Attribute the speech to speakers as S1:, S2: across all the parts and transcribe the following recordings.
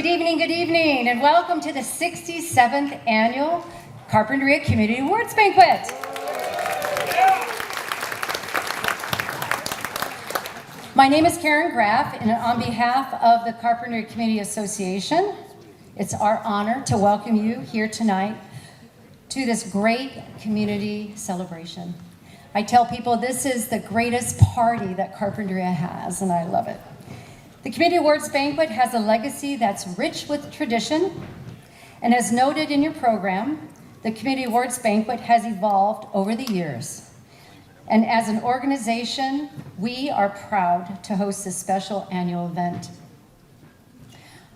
S1: Good evening, and welcome to the 67th Annual Carpinteria Community Awards Banquet. My name is Karen Graff, and on behalf of the Carpinteria Community Association, it's our honor to welcome you here tonight to this great community celebration. I tell people this is the greatest party that Carpinteria has, and I love it. The Community Awards Banquet has a legacy that's rich with tradition, and as noted in your program, the Community Awards Banquet has evolved over the years. And as an organization, we are proud to host this special annual event.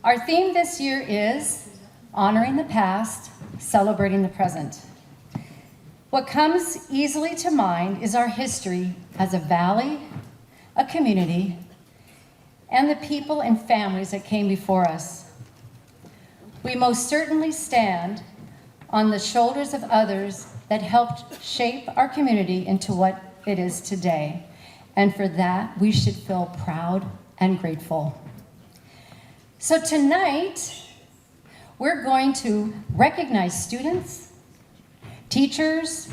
S1: Our theme this year is honoring the past, celebrating the present. What comes easily to mind is our history as a valley, a community, and the people and families that came before us. We most certainly stand on the shoulders of others that helped shape our community into what it is today. And for that, we should feel proud and grateful. So tonight, we're going to recognize students, teachers,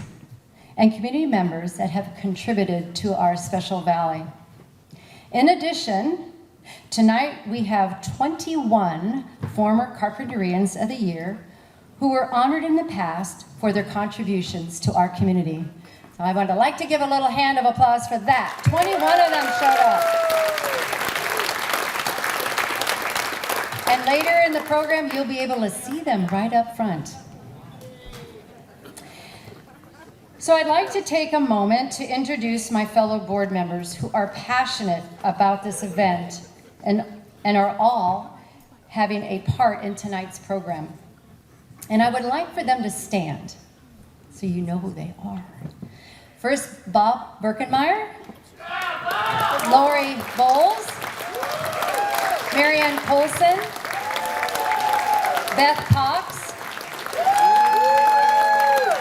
S1: and community members that have contributed to our special valley. In addition, tonight we have 21 former Carpinterians of the Year who were honored in the past for their contributions to our community. So I would like to give a little hand of applause for that. 21 of them showed up. And later in the program, you'll be able to see them right up front. So I'd like to take a moment to introduce my fellow board members who are passionate about this event and are all having a part in tonight's program. And I would like for them to stand so you know who they are. First, Bob Birkenmeyer, Lori Bowles, Marianne Colson, Beth Cox,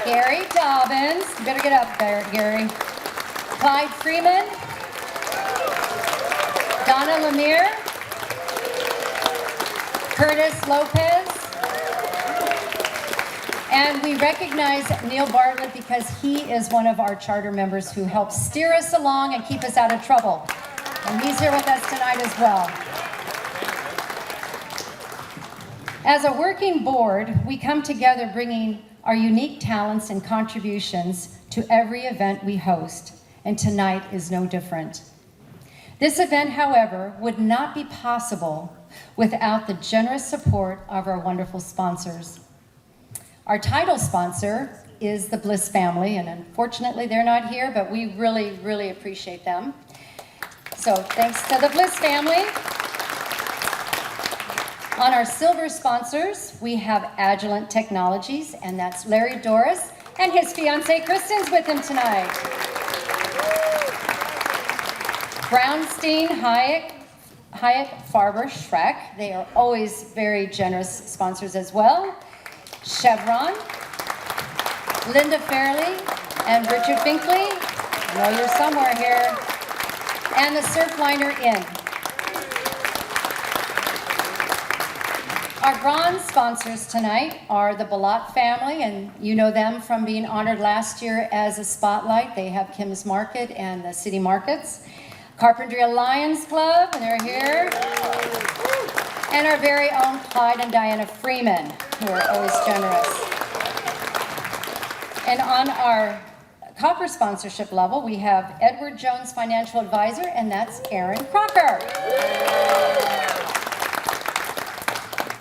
S1: Gary Dobbins, you better get up there, Gary, Clyde Freeman, Donna Lemire, Curtis Lopez, and we recognize Neil Bartlett because he is one of our charter members who helps steer us along and keep us out of trouble. And he's here with us tonight as well. As a working board, we come together bringing our unique talents and contributions to every event we host, and tonight is no different. This event, however, would not be possible without the generous support of our wonderful sponsors. Our title sponsor is the Bliss family, and unfortunately they're not here, but we really, really appreciate them. So thanks to the Bliss family. On our silver sponsors, we have Agilent Technologies, and that's Larry Doris and his fiancee Kristen's with him tonight. Brownstein, Hyatt, Farber, Schreck, they are always very generous sponsors as well. Chevron, Linda Fairley, and Richard Finkley, I know you're somewhere here, and the Surfliner Inn. Our bronze sponsors tonight are the Balot family, and you know them from being honored last year as a spotlight. They have Kim's Market and the City Markets. Carpinteria Lions Club, and they're here. And our very own Clyde and Diana Freeman, who are always generous. And on our copper sponsorship level, we have Edward Jones Financial Advisor, and that's Aaron Crocker.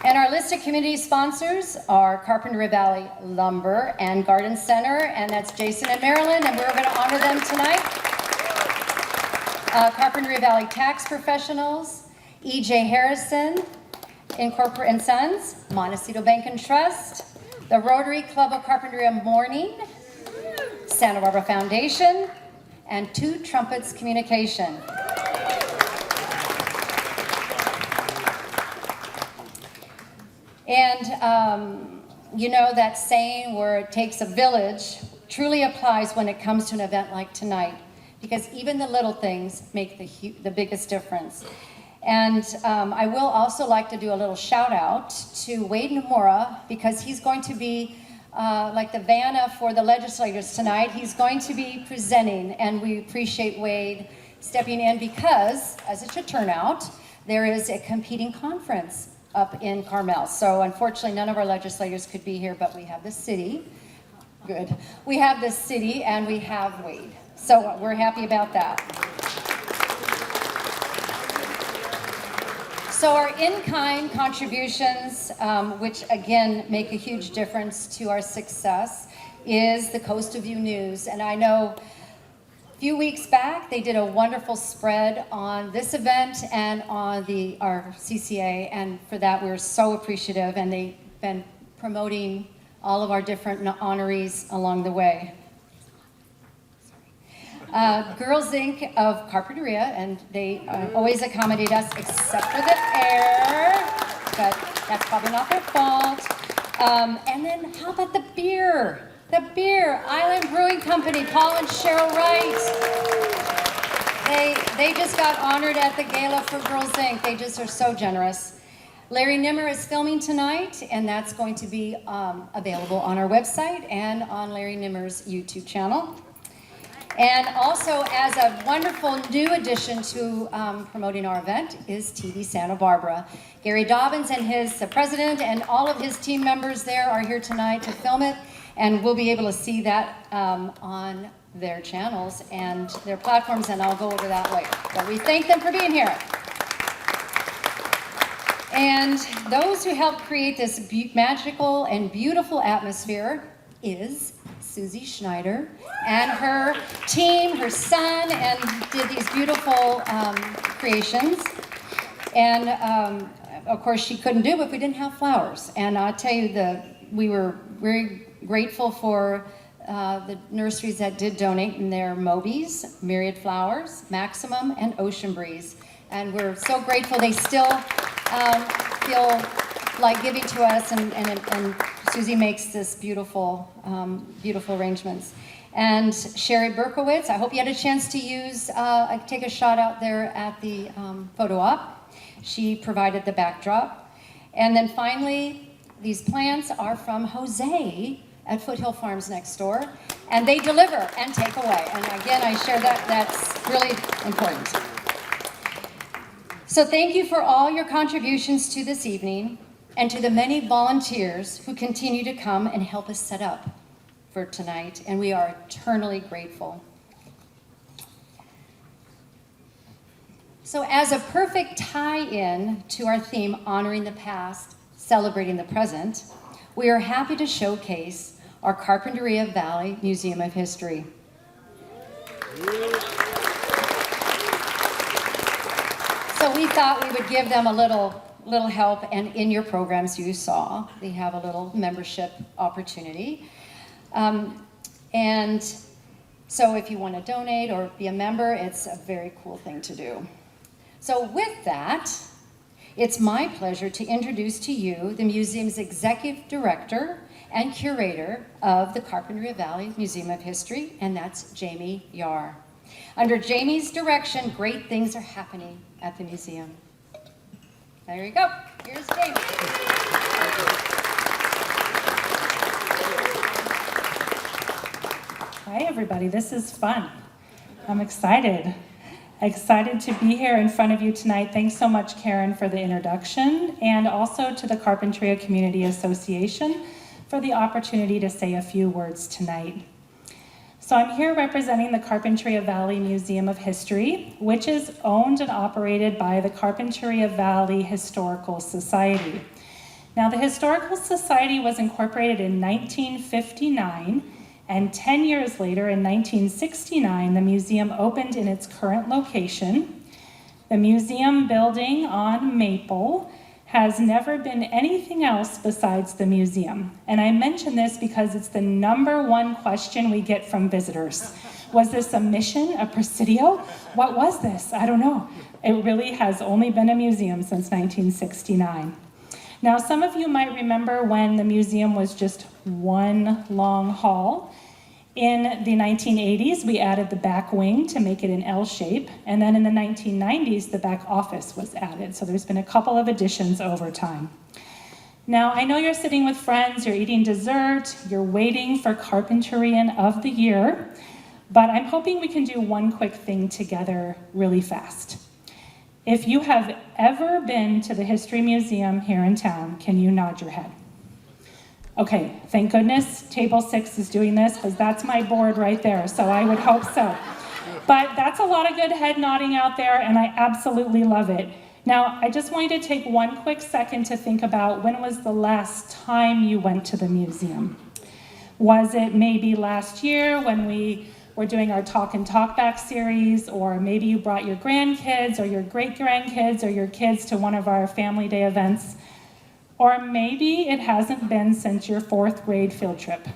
S1: And our list of community sponsors are Carpinteria Valley Lumber and Garden Center, and that's Jason and Marilyn, and we're going to honor them tonight. Carpinteria Valley Tax Professionals, E.J. Harrison, Incorporate and Sons, Montecito Bank and Trust, the Rotary Club of Carpinteria Morning, Santa Barbara Foundation, and Two Trumpets Communication. And you know that saying where it takes a village truly applies when it comes to an event like tonight, because even the little things make the biggest difference. And I will also like to do a little shout out to Wade Nomura, because he's going to be like the Vanna for the legislators tonight. He's going to be presenting, and we appreciate Wade stepping in because, as it should turn out, there is a competing conference up in Carmel. So unfortunately, none of our legislators could be here, but we have the city. Good. We have the city and we have Wade. So we're happy about that. So our in-kind contributions, which again make a huge difference to our success, is the Coastal View News. And I know a few weeks back, they did a wonderful spread on this event and on our CCA, and for that we're so appreciative, and they've been promoting all of our different honorees along the way. Girls Inc. of Carpinteria, and they always accommodate us except for the air, but that's probably not their fault. And then how about the beer? The beer, Island Brewing Company, Paul and Cheryl Wright. They just got honored at the gala for Girls Inc. They just are so generous. Larry Nimmer is filming tonight, and that's going to be available on our website and on Larry Nimmer's YouTube channel. And also, as a wonderful new addition to promoting our event is TV Santa Barbara. Gary Dobbins and his president and all of his team members there are here tonight to film it, and we'll be able to see that on their channels and their platforms, and I'll go over that later. But we thank them for being here. And those who helped create this magical and beautiful atmosphere is Susie Schneider and her team, her son, and did these beautiful creations. And of course, she couldn't do it if we didn't have flowers. And I'll tell you, we were very grateful for the nurseries that did donate in their Mobies, Myriad Flowers, Maximum, and Ocean Breeze. And we're so grateful they still feel like giving to us, and Susie makes this beautiful, beautiful arrangements. And Sherry Berkowitz, I hope you had a chance to take a shot out there at the photo op. She provided the backdrop. And then finally, these plants are from Jose at Foothill Farms next door, and they deliver and take away. And again, I share that, that's really important. So thank you for all your contributions to this evening, and to the many volunteers who continue to come and help us set up for tonight, and we are eternally grateful. So as a perfect tie-in to our theme, Honoring the Past, Celebrating the Present, we are happy to showcase our Carpinteria Valley Museum of History. So we thought we would give them a little help, and in your programs you saw they have a little membership opportunity. And so if you want to donate or be a member, it's a very cool thing to do. So with that, it's my pleasure to introduce to you the museum's executive director and curator of the Carpinteria Valley Museum of History, and that's Jamie Yar. Under Jamie's direction, great things are happening at the museum. There you go. Here's Jamie.
S2: Hi, everybody. This is fun. I'm excited to be here in front of you tonight. Thanks so much, Karen, for the introduction, and also to the Carpinteria Community Association for the opportunity to say a few words tonight. So I'm here representing the Carpinteria Valley Museum of History, which is owned and operated by the Carpinteria Valley Historical Society. Now, the Historical Society was incorporated in 1959, and 10 years later, in 1969, the museum opened in its current location. The museum building on Maple has never been anything else besides the museum. And I mention this because it's the #1 question we get from visitors. Was this a mission, a presidio? What was this? I don't know. It really has only been a museum since 1969. Now, some of you might remember when the museum was just one long hall, In the 1980s, we added the back wing to make it an L shape, and then in the 1990s, the back office was added. So there's been a couple of additions over time. Now, I know you're sitting with friends, you're eating dessert, you're waiting for Carpinterian of the Year, but I'm hoping we can do one quick thing together really fast. If you have ever been to the History Museum here in town, can you nod your head? Okay, thank goodness table 6 is doing this, because that's my board right there, so I would hope so. But that's a lot of good head nodding out there, and I absolutely love it. Now, I just want you to take one quick second to think about, when was the last time you went to the museum? Was it maybe last year when we were doing our Talk and Talk Back series, or maybe you brought your grandkids or your great-grandkids or your kids to one of our family day events? Or maybe it hasn't been since your 4th grade field trip,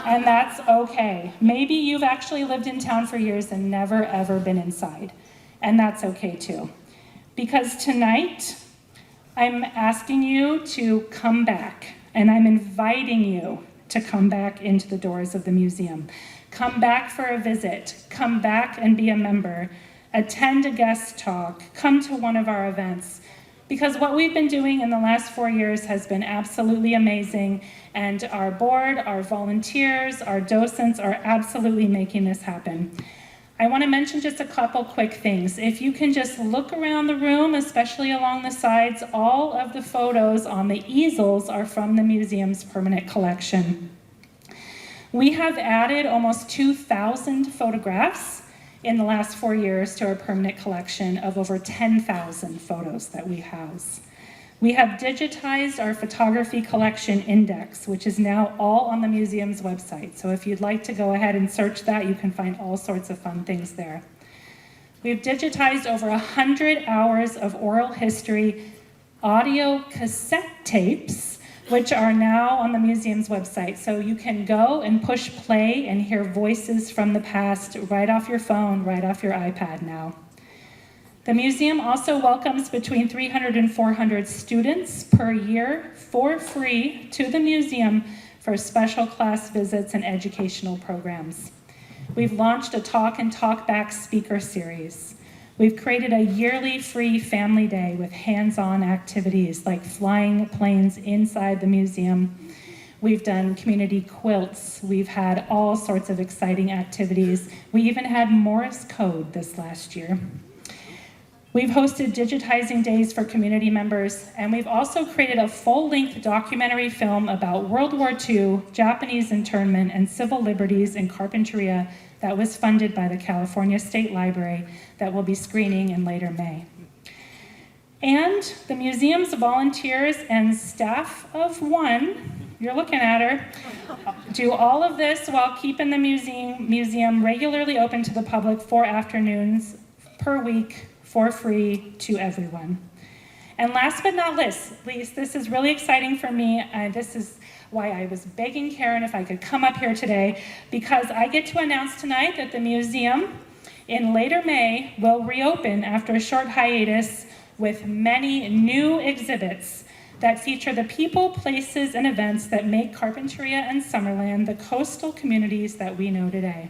S2: and that's okay. Maybe you've actually lived in town for years and never ever been inside, and that's okay too. Because tonight, I'm asking you to come back, and I'm inviting you to come back into the doors of the museum. Come back for a visit, come back and be a member, attend a guest talk, come to one of our events. Because what we've been doing in the last 4 years has been absolutely amazing, and our board, our volunteers, our docents are absolutely making this happen. I want to mention just a couple quick things. If you can just look around the room, especially along the sides, all of the photos on the easels are from the museum's permanent collection. We have added almost 2,000 photographs in the last 4 years to our permanent collection of over 10,000 photos that we house. We have digitized our photography collection index, which is now all on the museum's website. So if you'd like to go ahead and search that, you can find all sorts of fun things there. We've digitized over 100 hours of oral history audio cassette tapes, which are now on the museum's website. So you can go and push play and hear voices from the past right off your phone, right off your iPad now. The museum also welcomes between 300 and 400 students per year for free to the museum for special class visits and educational programs. We've launched a Talk and Talk Back speaker series. We've created a yearly free family day with hands-on activities like flying planes inside the museum. We've done community quilts. We've had all sorts of exciting activities. We even had Morse code this last year. We've hosted digitizing days for community members, and we've also created a full-length documentary film about World War II, Japanese internment, and civil liberties in Carpinteria that was funded by the California State Library that will be screening in later May. And the museum's volunteers and staff of one, you're looking at her, do all of this while keeping the museum regularly open to the public 4 afternoons per week for free to everyone. And last but not least, this is really exciting for me, and this is why I was begging Karen if I could come up here today, because I get to announce tonight that the museum in later May will reopen after a short hiatus with many new exhibits that feature the people, places, and events that make Carpinteria and Summerland the coastal communities that we know today.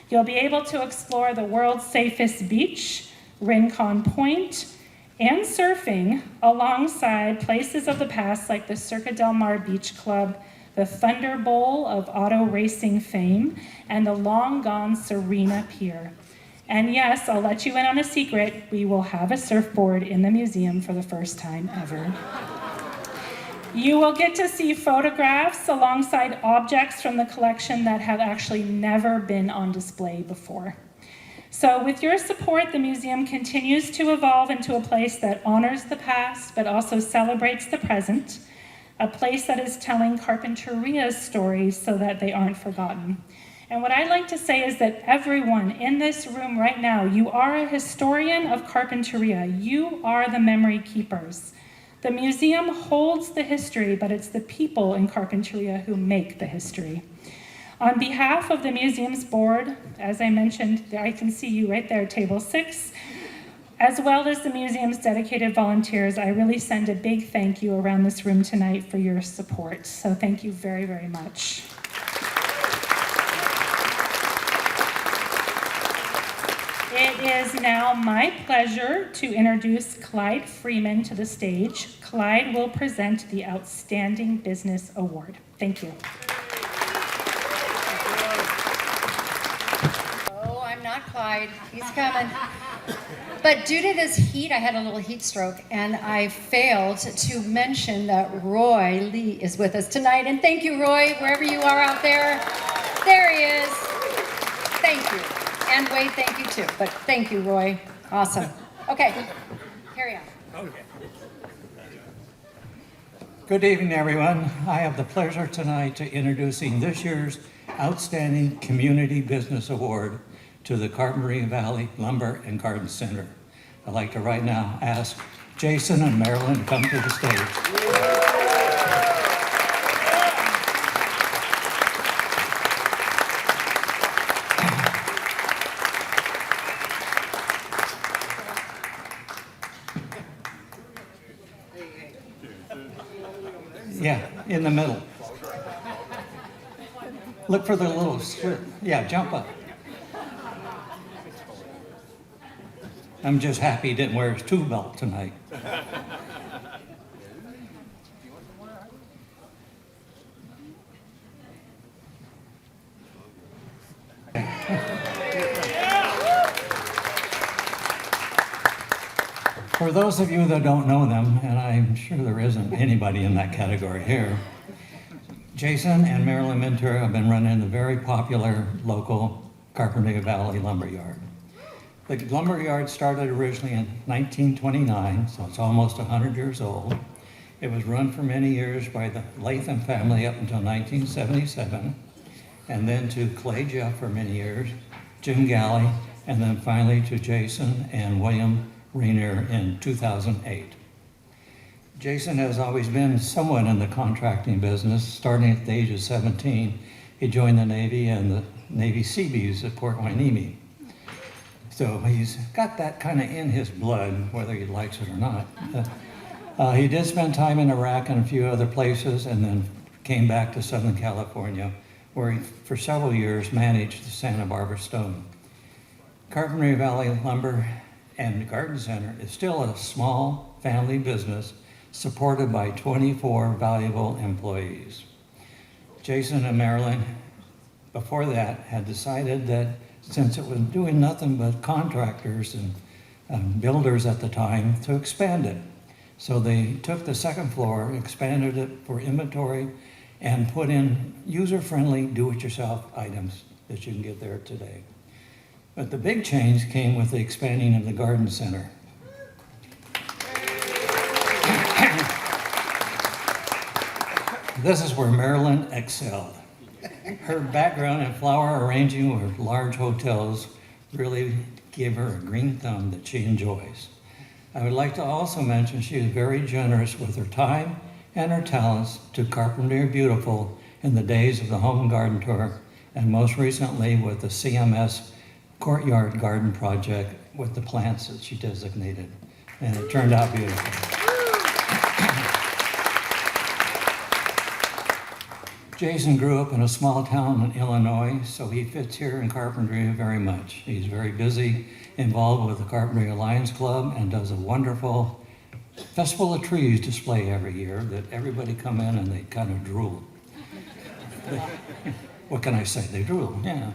S2: You'll be able to explore the world's safest beach, Rincon Point, and surfing alongside places of the past like the Circa Del Mar Beach Club, the Thunder Bowl of auto racing fame, and the long-gone Serena Pier. And yes, I'll let you in on a secret, we will have a surfboard in the museum for the first time ever. You will get to see photographs alongside objects from the collection that have actually never been on display before. So with your support, the museum continues to evolve into a place that honors the past, but also celebrates the present, a place that is telling Carpinteria's stories so that they aren't forgotten. And what I'd like to say is that everyone in this room right now, you are a historian of Carpinteria. You are the memory keepers. The museum holds the history, but it's the people in Carpinteria who make the history. On behalf of the museum's board, as I mentioned, I can see you right there, table 6, as well as the museum's dedicated volunteers, I really send a big thank you around this room tonight for your support. So thank you very, very much. is now my pleasure to introduce Clyde Freeman to the stage. Clyde will present the Outstanding Business Award. Thank you.
S1: Oh, I'm not Clyde. He's coming. But due to this heat, I had a little heat stroke, and I failed to mention that Roy Lee is with us tonight. And thank you, Roy, wherever you are out there. There he is. Thank you. And Wade, thank you too. But thank you, Roy. Awesome. Okay, carry on.
S3: Okay. Good evening, everyone. I have the pleasure tonight to introducing this year's Outstanding Community Business Award to the Carpinteria Valley Lumber and Garden Center. I'd like to right now ask Jason and Marilyn to come to the stage. Yeah, in the middle. Look for the little slit. Yeah, jump up. I'm just happy he didn't wear his tool belt tonight. For those of you that don't know them, and I'm sure there isn't anybody in that category here, Jason and Marilyn Minter have been running the very popular local Carpinteria Valley Lumberyard. The lumberyard started originally in 1929, so it's almost 100 years old. It was run for many years by the Latham family up until 1977, and then to Clay Jeff for many years, Jim Galley, and then finally to Jason and William Rainier in 2008. Jason has always been somewhat in the contracting business. Starting at the age of 17, he joined the Navy and the Navy Seabees at Port Hueneme. So he's got that kind of in his blood, whether he likes it or not. He did spend time in Iraq and a few other places, and then came back to Southern California, where he, for several years, managed the Santa Barbara Stone. Carpinteria Valley Lumber and Garden Center is still a small family business supported by 24 valuable employees. Jason and Marilyn, before that, had decided that since it was doing nothing but contractors and builders at the time, to expand it. So they took the second floor, expanded it for inventory, and put in user-friendly, do-it-yourself items that you can get there today. But the big change came with the expanding of the garden center. This is where Marilyn excelled. Her background in flower arranging with large hotels really gave her a green thumb that she enjoys. I would like to also mention she is very generous with her time and her talents to Carpinteria Beautiful in the days of the Home and Garden Tour, and most recently with the CMS Courtyard Garden Project with the plants that she designated. And it turned out beautiful. Jason grew up in a small town in Illinois, so he fits here in Carpinteria very much. He's very busy, involved with the Carpinteria Lions Club, and does a wonderful Festival of Trees display every year that everybody come in and they kind of drool. What can I say? They drool, yeah.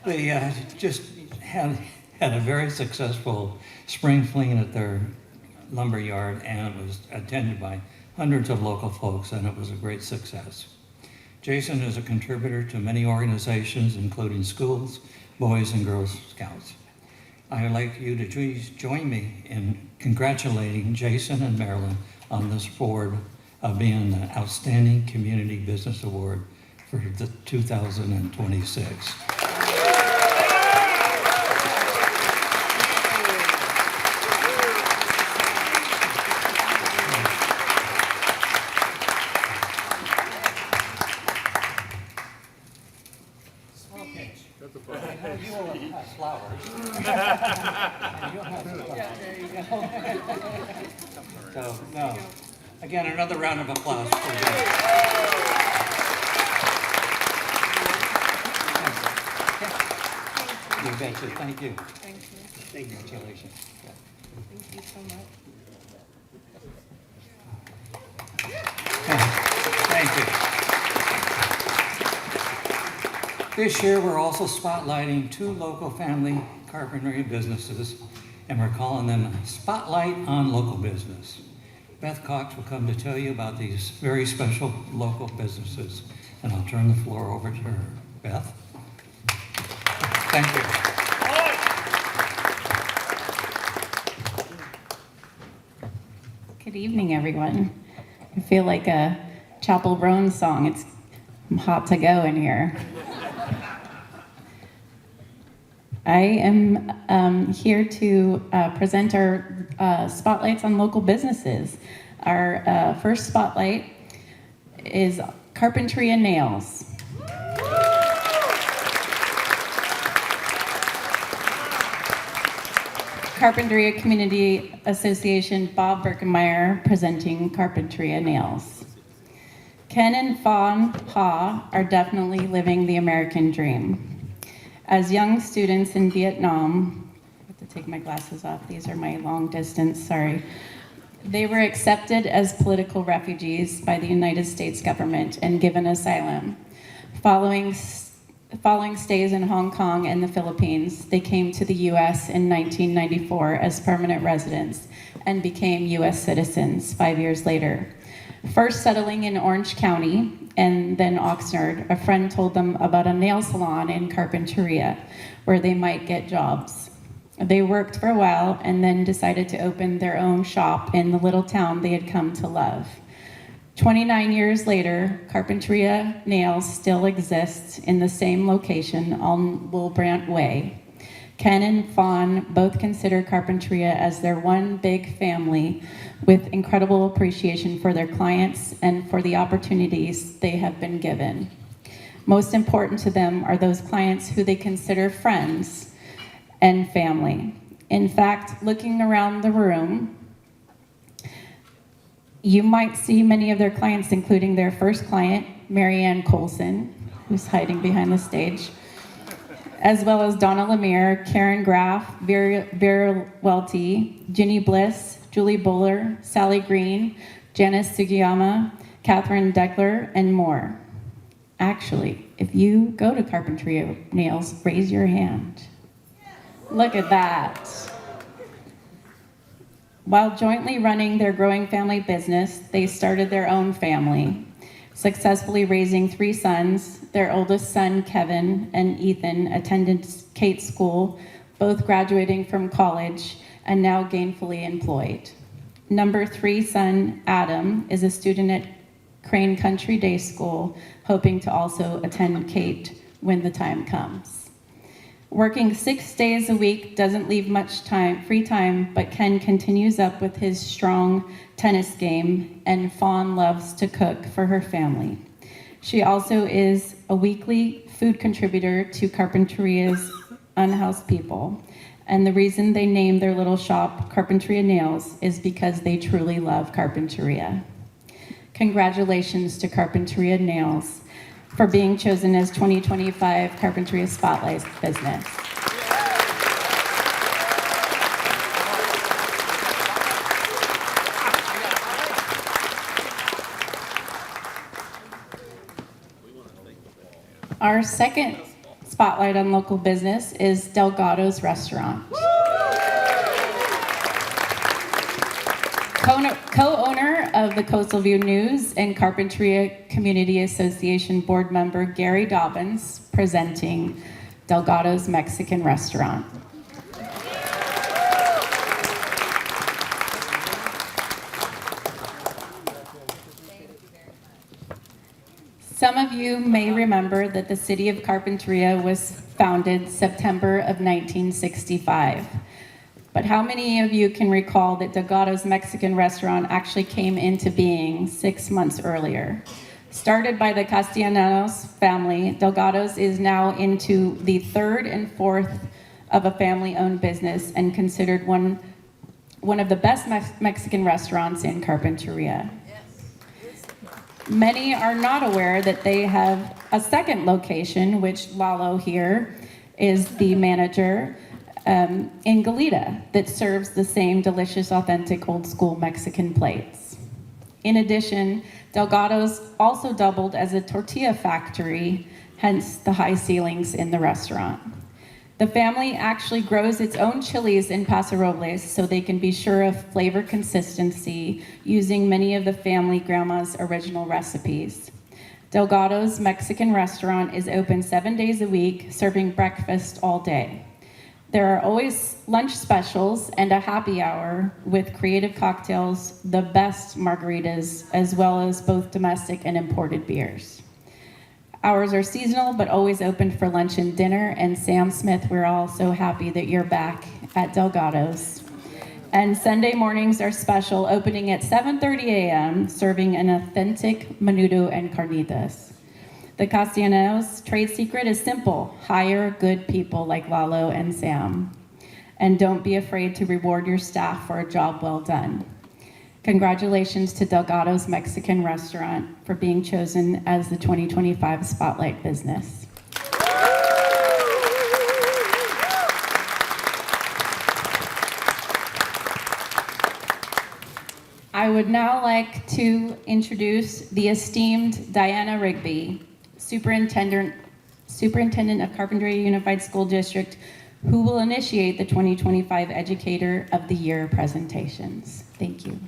S3: They just had a very successful spring fling at their lumber yard, and it was attended by hundreds of local folks, and it was a great success. Jason is a contributor to many organizations, including schools, Boys and Girls Scouts. I would like you to please join me in congratulating Jason and Marilyn on this award of being the Outstanding Community Business Award for the 2026. You will have flowers. And you'll have flowers. Yeah, there you go. So, no. Again, another round of applause for them. You betcha. Thank you. Thank you. Congratulations.
S2: Thank you so much.
S3: Thank you. This year, we're also spotlighting 2 local family carpentry businesses, and we're calling them Spotlight on Local Business. Beth Cox will come to tell you about these very special local businesses, and I'll turn the floor over to her. Beth? Thank you.
S4: Good evening, everyone. I feel like a Chapel Roan song. It's hot to go in here. I am here to present our spotlights on local businesses. Our first spotlight is Carpinteria Nails. Carpinteria Community Association, Bob Birkenmeyer, presenting Carpinteria Nails. Ken and Fawn Ha are definitely living the American dream. As young students in Vietnam, I have to take my glasses off, these are my long distance, sorry. They were accepted as political refugees by the United States government and given asylum. Following stays in Hong Kong and the Philippines, they came to the US in 1994 as permanent residents and became US citizens 5 years later. First settling in Orange County and then Oxnard, a friend told them about a nail salon in Carpinteria where they might get jobs. They worked for a while and then decided to open their own shop in the little town they had come to love. 29 years later, Carpinteria Nails still exists in the same location on Wilbrandt Way. Ken and Fawn both consider Carpinteria as their one big family with incredible appreciation for their clients and for the opportunities they have been given. Most important to them are those clients who they consider friends and family. In fact, looking around the room, you might see many of their clients, including their first client, Marianne Colson, who's hiding behind the stage, as well as Donna Lemire, Karen Graff, Vera Welty, Ginny Bliss, Julie Buller, Sally Green, Janice Sugiyama, Catherine Deckler, and more. Actually, if you go to Carpinteria Nails, raise your hand. Look at that. While jointly running their growing family business, they started their own family, successfully raising 3 sons. Their oldest son, Kevin, and Ethan attended Kate's school, both graduating from college and now gainfully employed. Number 3 son, Adam, is a student at Crane Country Day School, hoping to also attend Kate when the time comes. Working 6 days a week doesn't leave much free time, but Ken continues up with his strong tennis game, and Fawn loves to cook for her family. She also is a weekly food contributor to Carpinteria's Unhoused People, and the reason they named their little shop Carpinteria Nails is because they truly love Carpinteria. Congratulations to Carpinteria Nails for being chosen as 2025 Carpinteria Spotlight Business. Our second spotlight on local business is Delgado's Restaurant. Co-owner of the Coastal View News and Carpinteria Community Association board member Gary Dobbins presenting Delgado's Mexican Restaurant. Some of you may remember that the city of Carpinteria was founded September of 1965. But how many of you can recall that Delgado's Mexican Restaurant actually came into being 6 months earlier? Started by the Castellanos family, Delgado's is now into the 3rd and 4th of a family-owned business and considered one of the best Mexican restaurants in Carpinteria. Many are not aware that they have a second location, which Lalo here is the manager. in Goleta that serves the same delicious, authentic, old school Mexican plates. In addition, Delgado's also doubled as a tortilla factory, hence the high ceilings in the restaurant. The family actually grows its own chilies in Paso Robles so they can be sure of flavor consistency using many of the family grandma's original recipes. Delgado's Mexican restaurant is open 7 days a week, serving breakfast all day. There are always lunch specials and a happy hour with creative cocktails, the best margaritas, as well as both domestic and imported beers. Hours are seasonal, but always open for lunch and dinner. And Sam Smith, we're all so happy that you're back at Delgado's. And Sunday mornings are special, opening at 7:30 a.m., serving an authentic menudo and carnitas. The Castellanos' trade secret is simple: hire good people like Lalo and Sam. And don't be afraid to reward your staff for a job well done. Congratulations to Delgado's Mexican Restaurant for being chosen as the 2025 Spotlight Business. I would now like to introduce the esteemed Diana Rigby, Superintendent of Carpinteria Unified School District, who will initiate the 2025 Educator of the Year presentations. Thank you.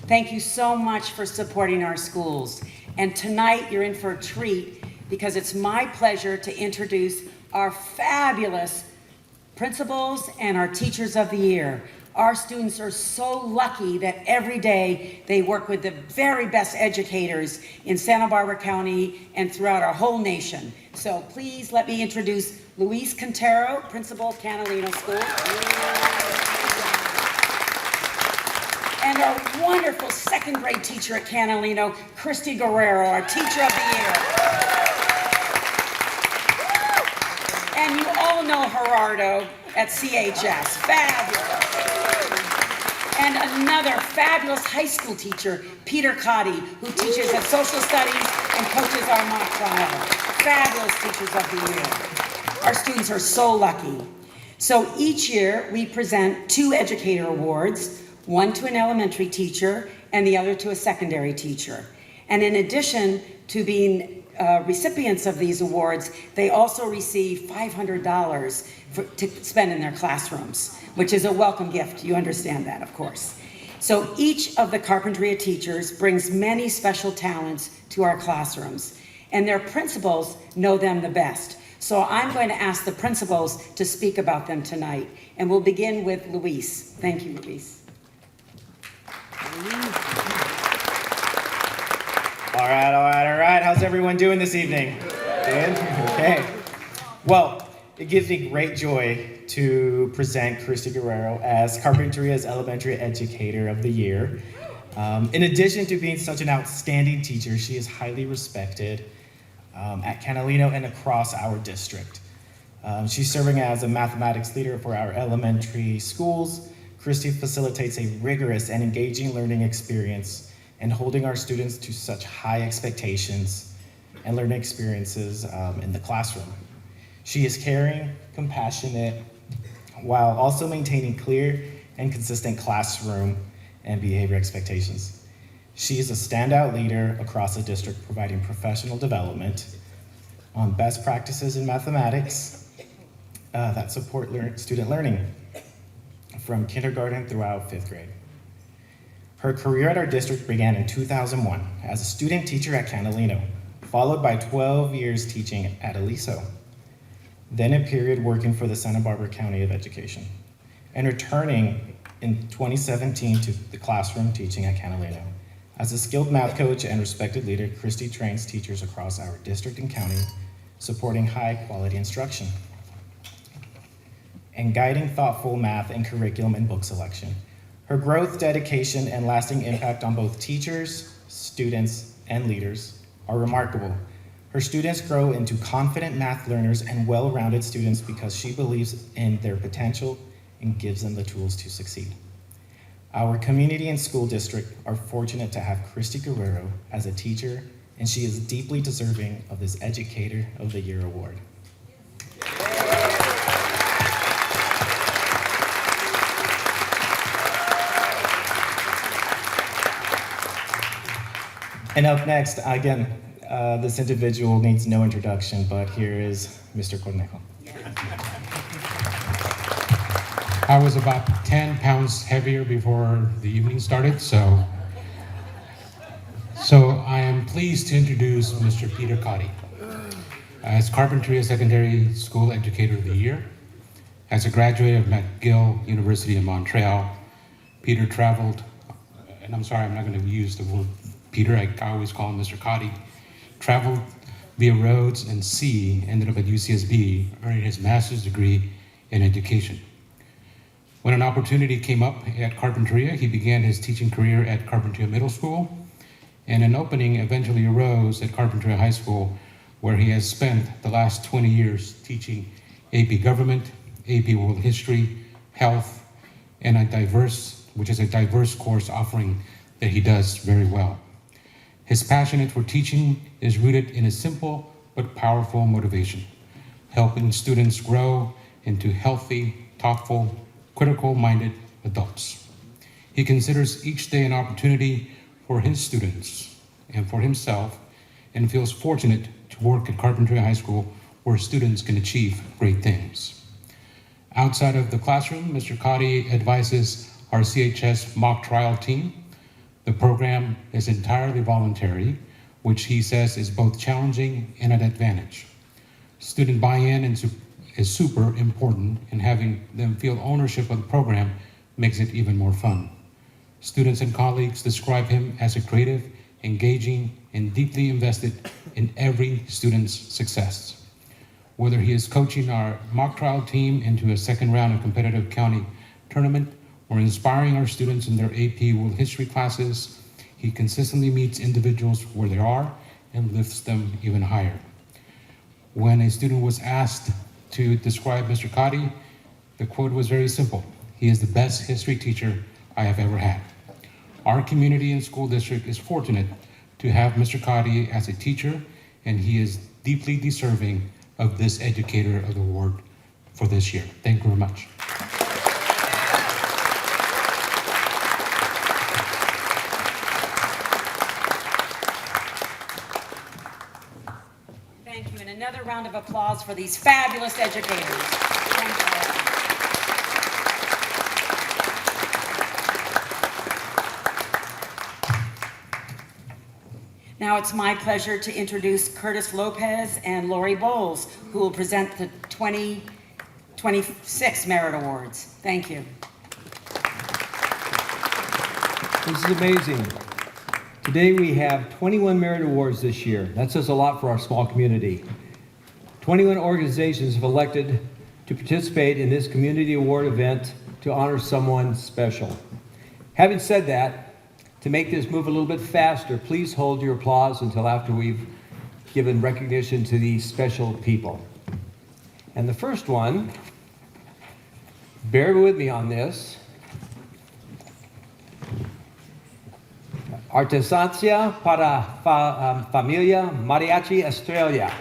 S5: Thank you so much for supporting our schools. And tonight you're in for a treat because it's my pleasure to introduce our fabulous principals and our teachers of the year. Our students are so lucky that every day they work with the very best educators in Santa Barbara County and throughout our whole nation. So please let me introduce Luis Quintero, principal of Canalino School. And our wonderful second grade teacher at Canalino, Christy Guerrero, our teacher of the year. And you all know Gerardo at CHS, fabulous. And another fabulous high school teacher, Peter Cotty, who teaches at Social Studies and coaches our mock trial. Fabulous teachers of the year. Our students are so lucky. So each year we present 2 educator awards, one to an elementary teacher and the other to a secondary teacher. And in addition to being recipients of these awards, they also receive $500 to spend in their classrooms, which is a welcome gift. You understand that, of course. So each of the Carpinteria teachers brings many special talents to our classrooms, and their principals know them the best. So I'm going to ask the principals to speak about them tonight, and we'll begin with Luis. Thank you, Luis.
S6: All right. How's everyone doing this evening? Good? Okay. Well, it gives me great joy to present Christy Guerrero as Carpinteria's Elementary Educator of the Year. In addition to being such an outstanding teacher, she is highly respected at Canalino and across our district. She's serving as a mathematics leader for our elementary schools. Christy facilitates a rigorous and engaging learning experience and holding our students to such high expectations and learning experiences in the classroom. She is caring, compassionate, while also maintaining clear and consistent classroom and behavior expectations. She is a standout leader across the district, providing professional development on best practices in mathematics that support student learning from kindergarten throughout 5th grade. Her career at our district began in 2001 as a student teacher at Canalino, followed by 12 years teaching at Aliso, then a period working for the Santa Barbara County of Education, and returning in 2017 to the classroom teaching at Canalino. As a skilled math coach and respected leader, Christy trains teachers across our district and county, supporting high-quality instruction and guiding thoughtful math and curriculum and book selection. Her growth, dedication, and lasting impact on both teachers, students, and leaders are remarkable. Her students grow into confident math learners and well-rounded students because she believes in their potential and gives them the tools to succeed. Our community and school district are fortunate to have Christy Guerrero as a teacher, and she is deeply deserving of this Educator of the Year award. And up next, again, this individual needs no introduction, but here is Mr. Cornejo.
S7: I was about 10 pounds heavier before the evening started, so I am pleased to introduce Mr. Peter Cotty. As Carpinteria Secondary School Educator of the Year, as a graduate of McGill University in Montreal, Peter traveled, and I'm sorry, I'm not going to use the word Peter, I always call him Mr. Cotty, traveled via roads and sea, ended up at UCSB, earning his master's degree in education. When an opportunity came up at Carpinteria, he began his teaching career at Carpinteria Middle School, and an opening eventually arose at Carpinteria High School, where he has spent the last 20 years teaching AP Government, AP World History, Health, and which is a diverse course offering that he does very well. His passion for teaching is rooted in a simple but powerful motivation, helping students grow into healthy, thoughtful, critical-minded adults. He considers each day an opportunity for his students and for himself, and feels fortunate to work at Carpinteria High School, where students can achieve great things. Outside of the classroom, Mr. Cotty advises our CHS mock trial team. The program is entirely voluntary, which he says is both challenging and an advantage. Student buy-in is super important, and having them feel ownership of the program makes it even more fun. Students and colleagues describe him as a creative, engaging, and deeply invested in every student's success. Whether he is coaching our mock trial team into a second round of competitive county tournament or inspiring our students in their AP World History classes, he consistently meets individuals where they are and lifts them even higher. When a student was asked to describe Mr. Cotty, the quote was very simple: "He is the best history teacher I have ever had." Our community and school district is fortunate to have Mr. Cotty as a teacher, and he is deeply deserving of this Educator of the Award for this year. Thank you very much.
S5: Thank you, and another round of applause for these fabulous educators. Thank you. Now it's my pleasure to introduce Curtis Lopez and Lori Bowles, who will present the 2026 Merit Awards. Thank you.
S8: This is amazing. Today we have 21 Merit Awards this year. That says a lot for our small community. 21 organizations have elected to participate in this community award event to honor someone special. Having said that, to make this move a little bit faster, please hold your applause until after we've given recognition to these special people. And the first one, bear with me on this, Artesancia para Familia Mariachi Estrella.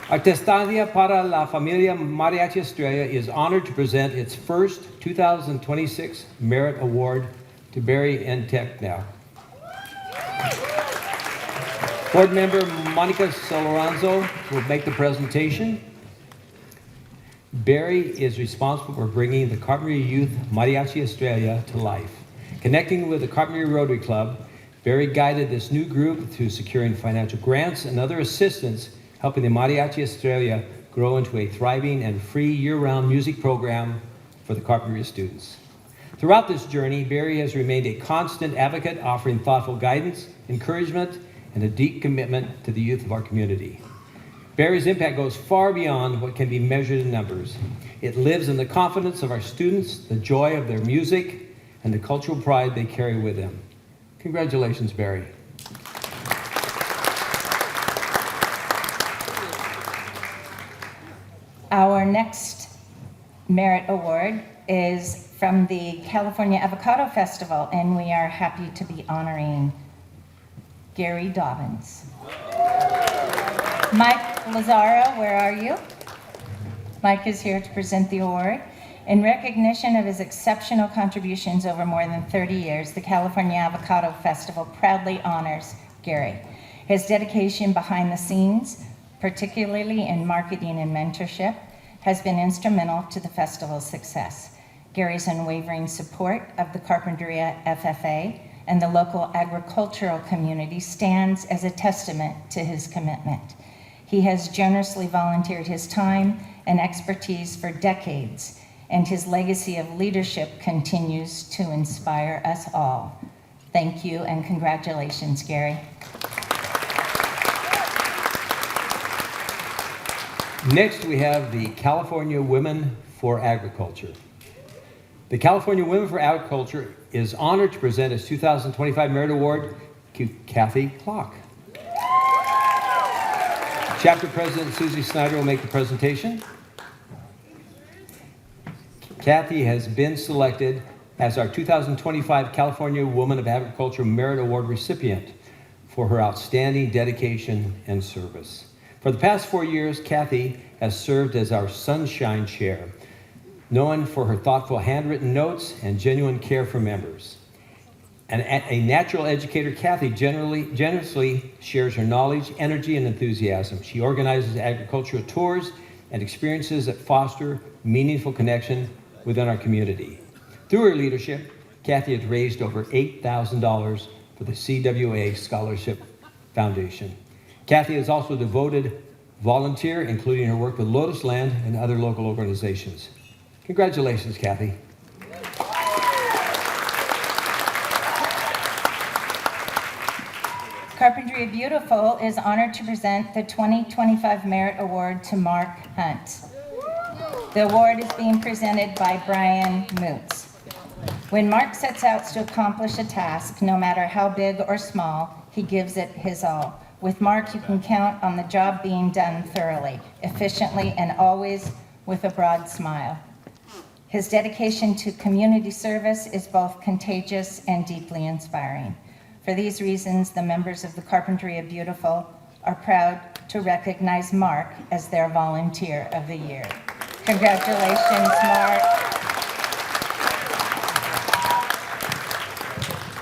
S8: Artesancia para la Familia Mariachi Estrella is honored to present its first 2026 Merit Award to Barry Entek now. Board member Monica Soloranzo will make the presentation. Barry is responsible for bringing the Carpinteria Youth Mariachi Estrella to life. Connecting with the Carpinteria Rotary Club, Barry guided this new group through securing financial grants and other assistance, helping the Mariachi Estrella grow into a thriving and free year-round music program for the Carpinteria students. Throughout this journey, Barry has remained a constant advocate, offering thoughtful guidance, encouragement, and a deep commitment to the youth of our community. Barry's impact goes far beyond what can be measured in numbers. It lives in the confidence of our students, the joy of their music, and the cultural pride they carry with them. Congratulations, Barry.
S9: Our next Merit Award is from the California Avocado Festival, and we are happy to be honoring Gary Dobbins. Mike Lazaro, where are you? Mike is here to present the award. In recognition of his exceptional contributions over more than 30 years, the California Avocado Festival proudly honors Gary. His dedication behind the scenes, particularly in marketing and mentorship, has been instrumental to the festival's success. Gary's unwavering support of the Carpinteria FFA and the local agricultural community stands as a testament to his commitment. He has generously volunteered his time and expertise for decades, and his legacy of leadership continues to inspire us all. Thank you and congratulations, Gary.
S8: Next, we have the California Women for Agriculture. The California Women for Agriculture is honored to present its 2025 Merit Award to Kathy Klock. Chapter President Susie Snyder will make the presentation. Kathy has been selected as our 2025 California Woman of Agriculture Merit Award recipient for her outstanding dedication and service. For the past 4 years, Kathy has served as our Sunshine Chair, known for her thoughtful handwritten notes and genuine care for members. And a natural educator, Kathy generously shares her knowledge, energy, and enthusiasm. She organizes agricultural tours and experiences that foster meaningful connection within our community. Through her leadership, Kathy has raised over $8,000 for the CWA Scholarship Foundation. Kathy is also a devoted volunteer, including her work with Lotus Land and other local organizations. Congratulations, Kathy.
S9: Carpinteria Beautiful is honored to present the 2025 Merit Award to Mark Hunt. The award is being presented by Brian Moots. When Mark sets out to accomplish a task, no matter how big or small, he gives it his all. With Mark, you can count on the job being done thoroughly, efficiently, and always with a broad smile. His dedication to community service is both contagious and deeply inspiring. For these reasons, the members of the Carpinteria Beautiful are proud to recognize Mark as their Volunteer of the Year. Congratulations, Mark.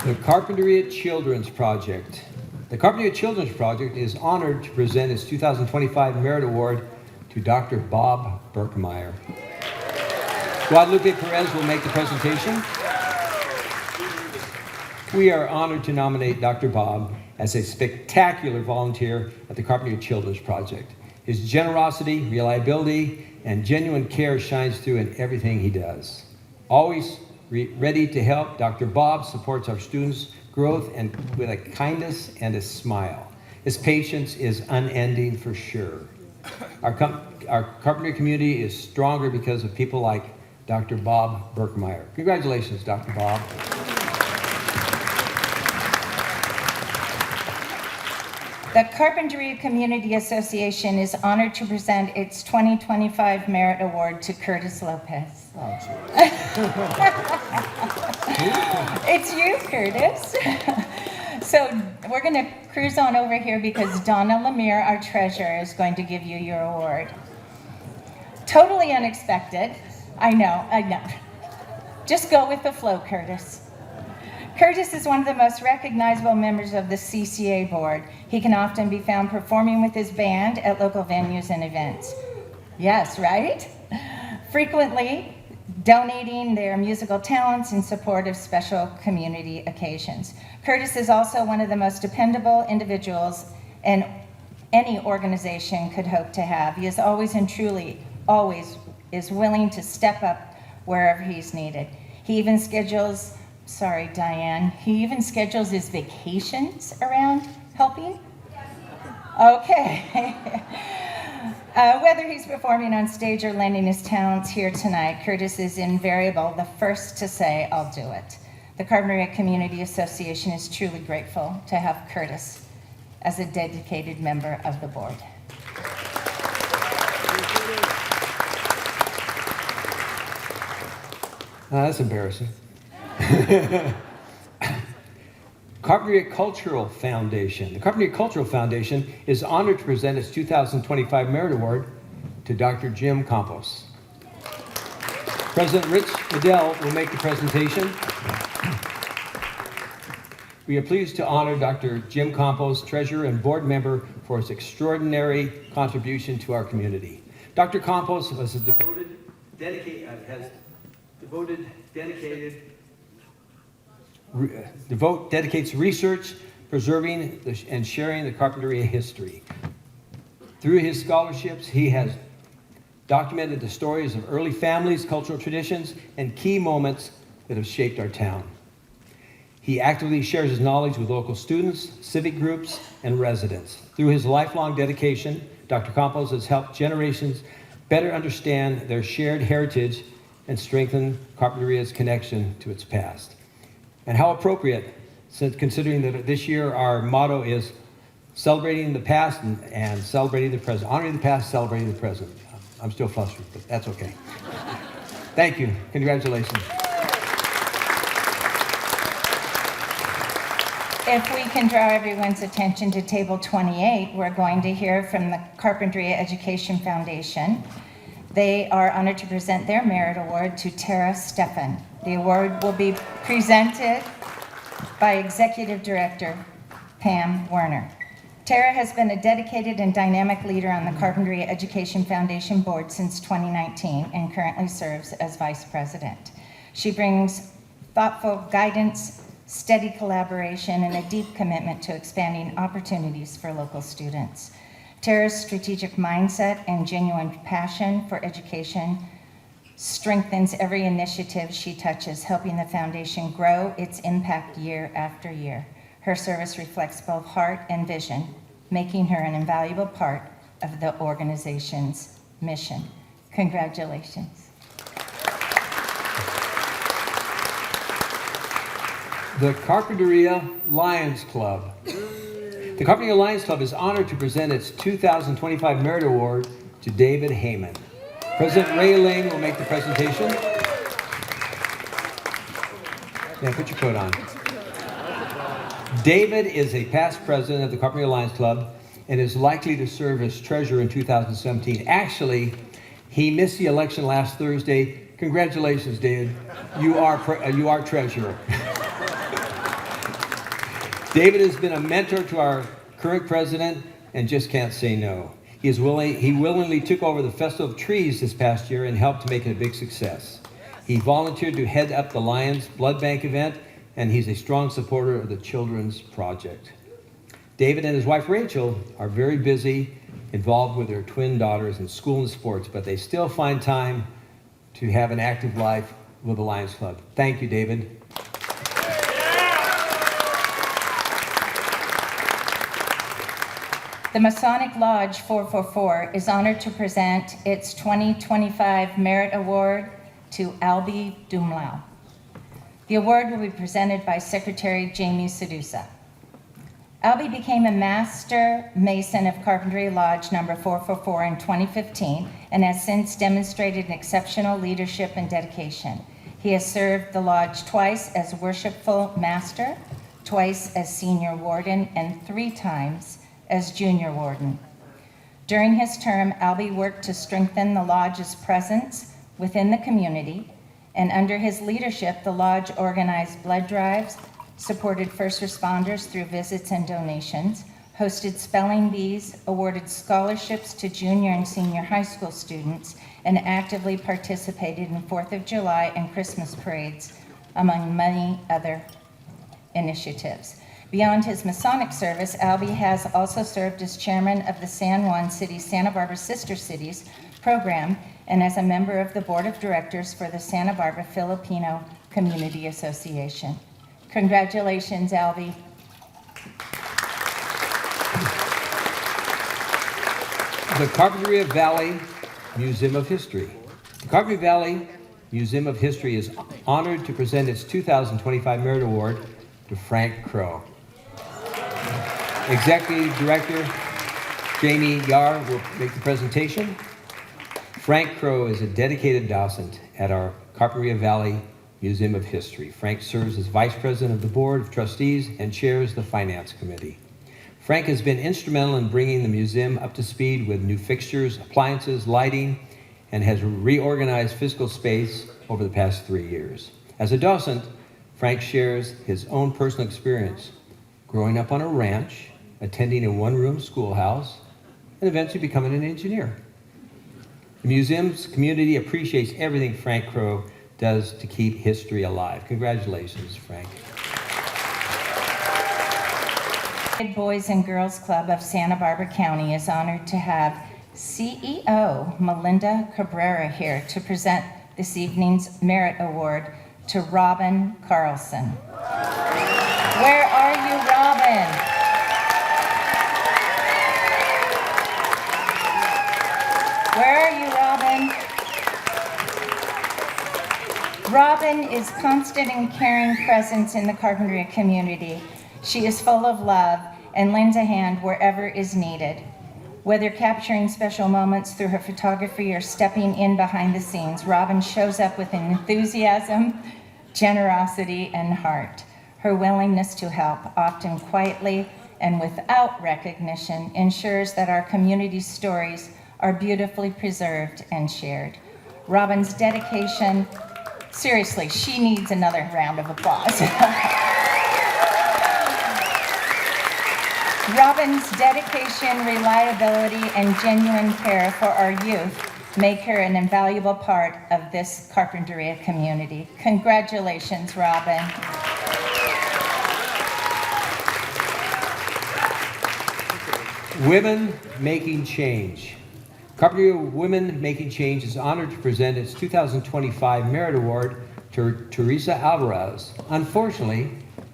S8: The Carpinteria Children's Project. The Carpinteria Children's Project is honored to present its 2025 Merit Award to Dr. Bob Berkemeyer. Guadalupe Perez will make the presentation. We are honored to nominate Dr. Bob as a spectacular volunteer at the Carpinteria Children's Project. His generosity, reliability, and genuine care shines through in everything he does. Always ready to help, Dr. Bob supports our students' growth and with a kindness and a smile. His patience is unending for sure. Our Carpinteria community is stronger because of people like Dr. Bob Berkemeyer. Congratulations, Dr. Bob.
S9: The Carpinteria Community Association is honored to present its 2025 Merit Award to Curtis Lopez. It's you, Curtis. So we're going to cruise on over here because Donna Lemire, our treasurer, is going to give you your award. Totally unexpected. I know. Just go with the flow, Curtis. Curtis is one of the most recognizable members of the CCA board. He can often be found performing with his band at local venues and events. Yes, right? Frequently donating their musical talents in support of special community occasions. Curtis is also one of the most dependable individuals any organization could hope to have. He is always and truly always is willing to step up wherever he's needed. He even schedules his vacations around helping? Okay. Whether he's performing on stage or lending his talents here tonight, Curtis is invariable, the first to say, I'll do it. The Carpinteria Community Association is truly grateful to have Curtis as a dedicated member of the board.
S8: That's embarrassing. Carpinteria Cultural Foundation. The Carpinteria Cultural Foundation is honored to present its 2025 Merit Award to Dr. Jim Campos. President Rich Liddell will make the presentation. We are pleased to honor Dr. Jim Campos, Treasurer and Board Member, for his extraordinary contribution to our community. Dr. Campos was dedicates research, preserving and sharing the Carpinteria history. Through his scholarships, he has documented the stories of early families, cultural traditions, and key moments that have shaped our town. He actively shares his knowledge with local students, civic groups, and residents. Through his lifelong dedication, Dr. Campos has helped generations better understand their shared heritage and strengthen Carpinteria's connection to its past. And how appropriate, since considering that this year our motto is celebrating the past and celebrating the present, honoring the past, celebrating the present. I'm still flustered, but that's okay. Thank you. Congratulations.
S9: If we can draw everyone's attention to table 28, we're going to hear from the Carpinteria Education Foundation. They are honored to present their merit award to Tara Steffen. The award will be presented by Executive Director Pam Werner. Tara has been a dedicated and dynamic leader on the Carpinteria Education Foundation Board since 2019 and currently serves as Vice President. She brings thoughtful guidance, steady collaboration, and a deep commitment to expanding opportunities for local students. Tara's strategic mindset and genuine passion for education strengthens every initiative she touches, helping the foundation grow its impact year after year. Her service reflects both heart and vision, making her an invaluable part of the organization's mission. Congratulations.
S8: The Carpinteria Lions Club. The Carpinteria Lions Club is honored to present its 2025 Merit Award to David Heyman. President Ray Lane will make the presentation. Yeah, put your coat on. David is a past president of the Carpinteria Lions Club and is likely to serve as treasurer in 2017. Actually, he missed the election last Thursday. Congratulations, David. You are treasurer. David has been a mentor to our current president and just can't say no. He willingly took over the Festival of Trees this past year and helped to make it a big success. He volunteered to head up the Lions Blood Bank event, and he's a strong supporter of the Children's Project. David and his wife Rachel are very busy, involved with their twin daughters in school and sports, but they still find time to have an active life with the Lions Club. Thank you, David.
S9: The Masonic Lodge 444 is honored to present its 2025 Merit Award to Albie Dumlau. The award will be presented by Secretary Jamie Sedusa. Albie became a Master Mason of Carpinteria Lodge number 444 in 2015 and has since demonstrated exceptional leadership and dedication. He has served the Lodge twice as Worshipful Master, twice as Senior Warden, and 3 times as Junior Warden. During his term, Albie worked to strengthen the Lodge's presence within the community, and under his leadership, the Lodge organized blood drives, supported first responders through visits and donations, hosted spelling bees, awarded scholarships to junior and senior high school students, and actively participated in 4th of July and Christmas parades, among many other initiatives. Beyond his Masonic service, Albie has also served as chairman of the San Juan City Santa Barbara Sister Cities program and as a member of the board of directors for the Santa Barbara Filipino Community Association. Congratulations, Albie.
S8: The Carpinteria Valley Museum of History. The Carpinteria Valley Museum of History is honored to present its 2025 Merit Award to Frank Crow. Executive Director Jamie Yar will make the presentation. Frank Crow is a dedicated docent at our Carpinteria Valley Museum of History. Frank serves as Vice President of the Board of Trustees and chairs the Finance Committee. Frank has been instrumental in bringing the museum up to speed with new fixtures, appliances, lighting, and has reorganized physical space over the past 3 years. As a docent, Frank shares his own personal experience growing up on a ranch, attending a one-room schoolhouse, and eventually becoming an engineer. The museum's community appreciates everything Frank Crow does to keep history alive. Congratulations, Frank.
S9: Boys and Girls Club of Santa Barbara County is honored to have CEO Melinda Cabrera here to present this evening's Merit Award to Robin Carlson. Where are you, Robin? Where are you, Robin? Robin is constant and caring presence in the Carpinteria community. She is full of love and lends a hand wherever is needed. Whether capturing special moments through her photography or stepping in behind the scenes, Robin shows up with enthusiasm, generosity, and heart. Her willingness to help, often quietly and without recognition, ensures that our community's stories are beautifully preserved and shared. Robin's dedication, seriously, she needs another round of applause. Robin's dedication, reliability, and genuine care for our youth make her an invaluable part of this Carpinteria community. Congratulations, Robin.
S8: Women Making Change. Carpinteria Women Making Change is honored to present its 2025 Merit Award to Teresa Alvarez. Unfortunately,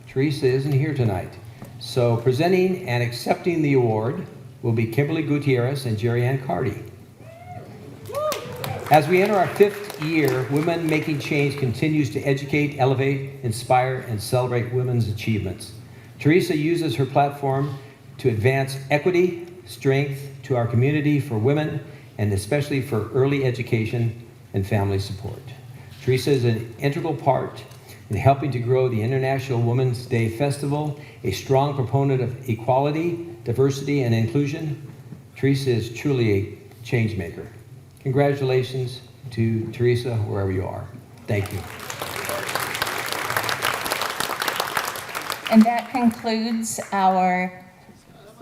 S8: Teresa isn't here tonight. So presenting and accepting the award will be Kimberly Gutierrez and Jerry Ann Carty. As we enter our 5th year, Women Making Change continues to educate, elevate, inspire, and celebrate women's achievements. Teresa uses her platform to advance equity, strength to our community for women, and especially for early education and family support. Teresa is an integral part in helping to grow the International Women's Day Festival, a strong proponent of equality, diversity, and inclusion. Teresa is truly a change maker. Congratulations to Teresa, wherever you are. Thank you.
S9: And that concludes our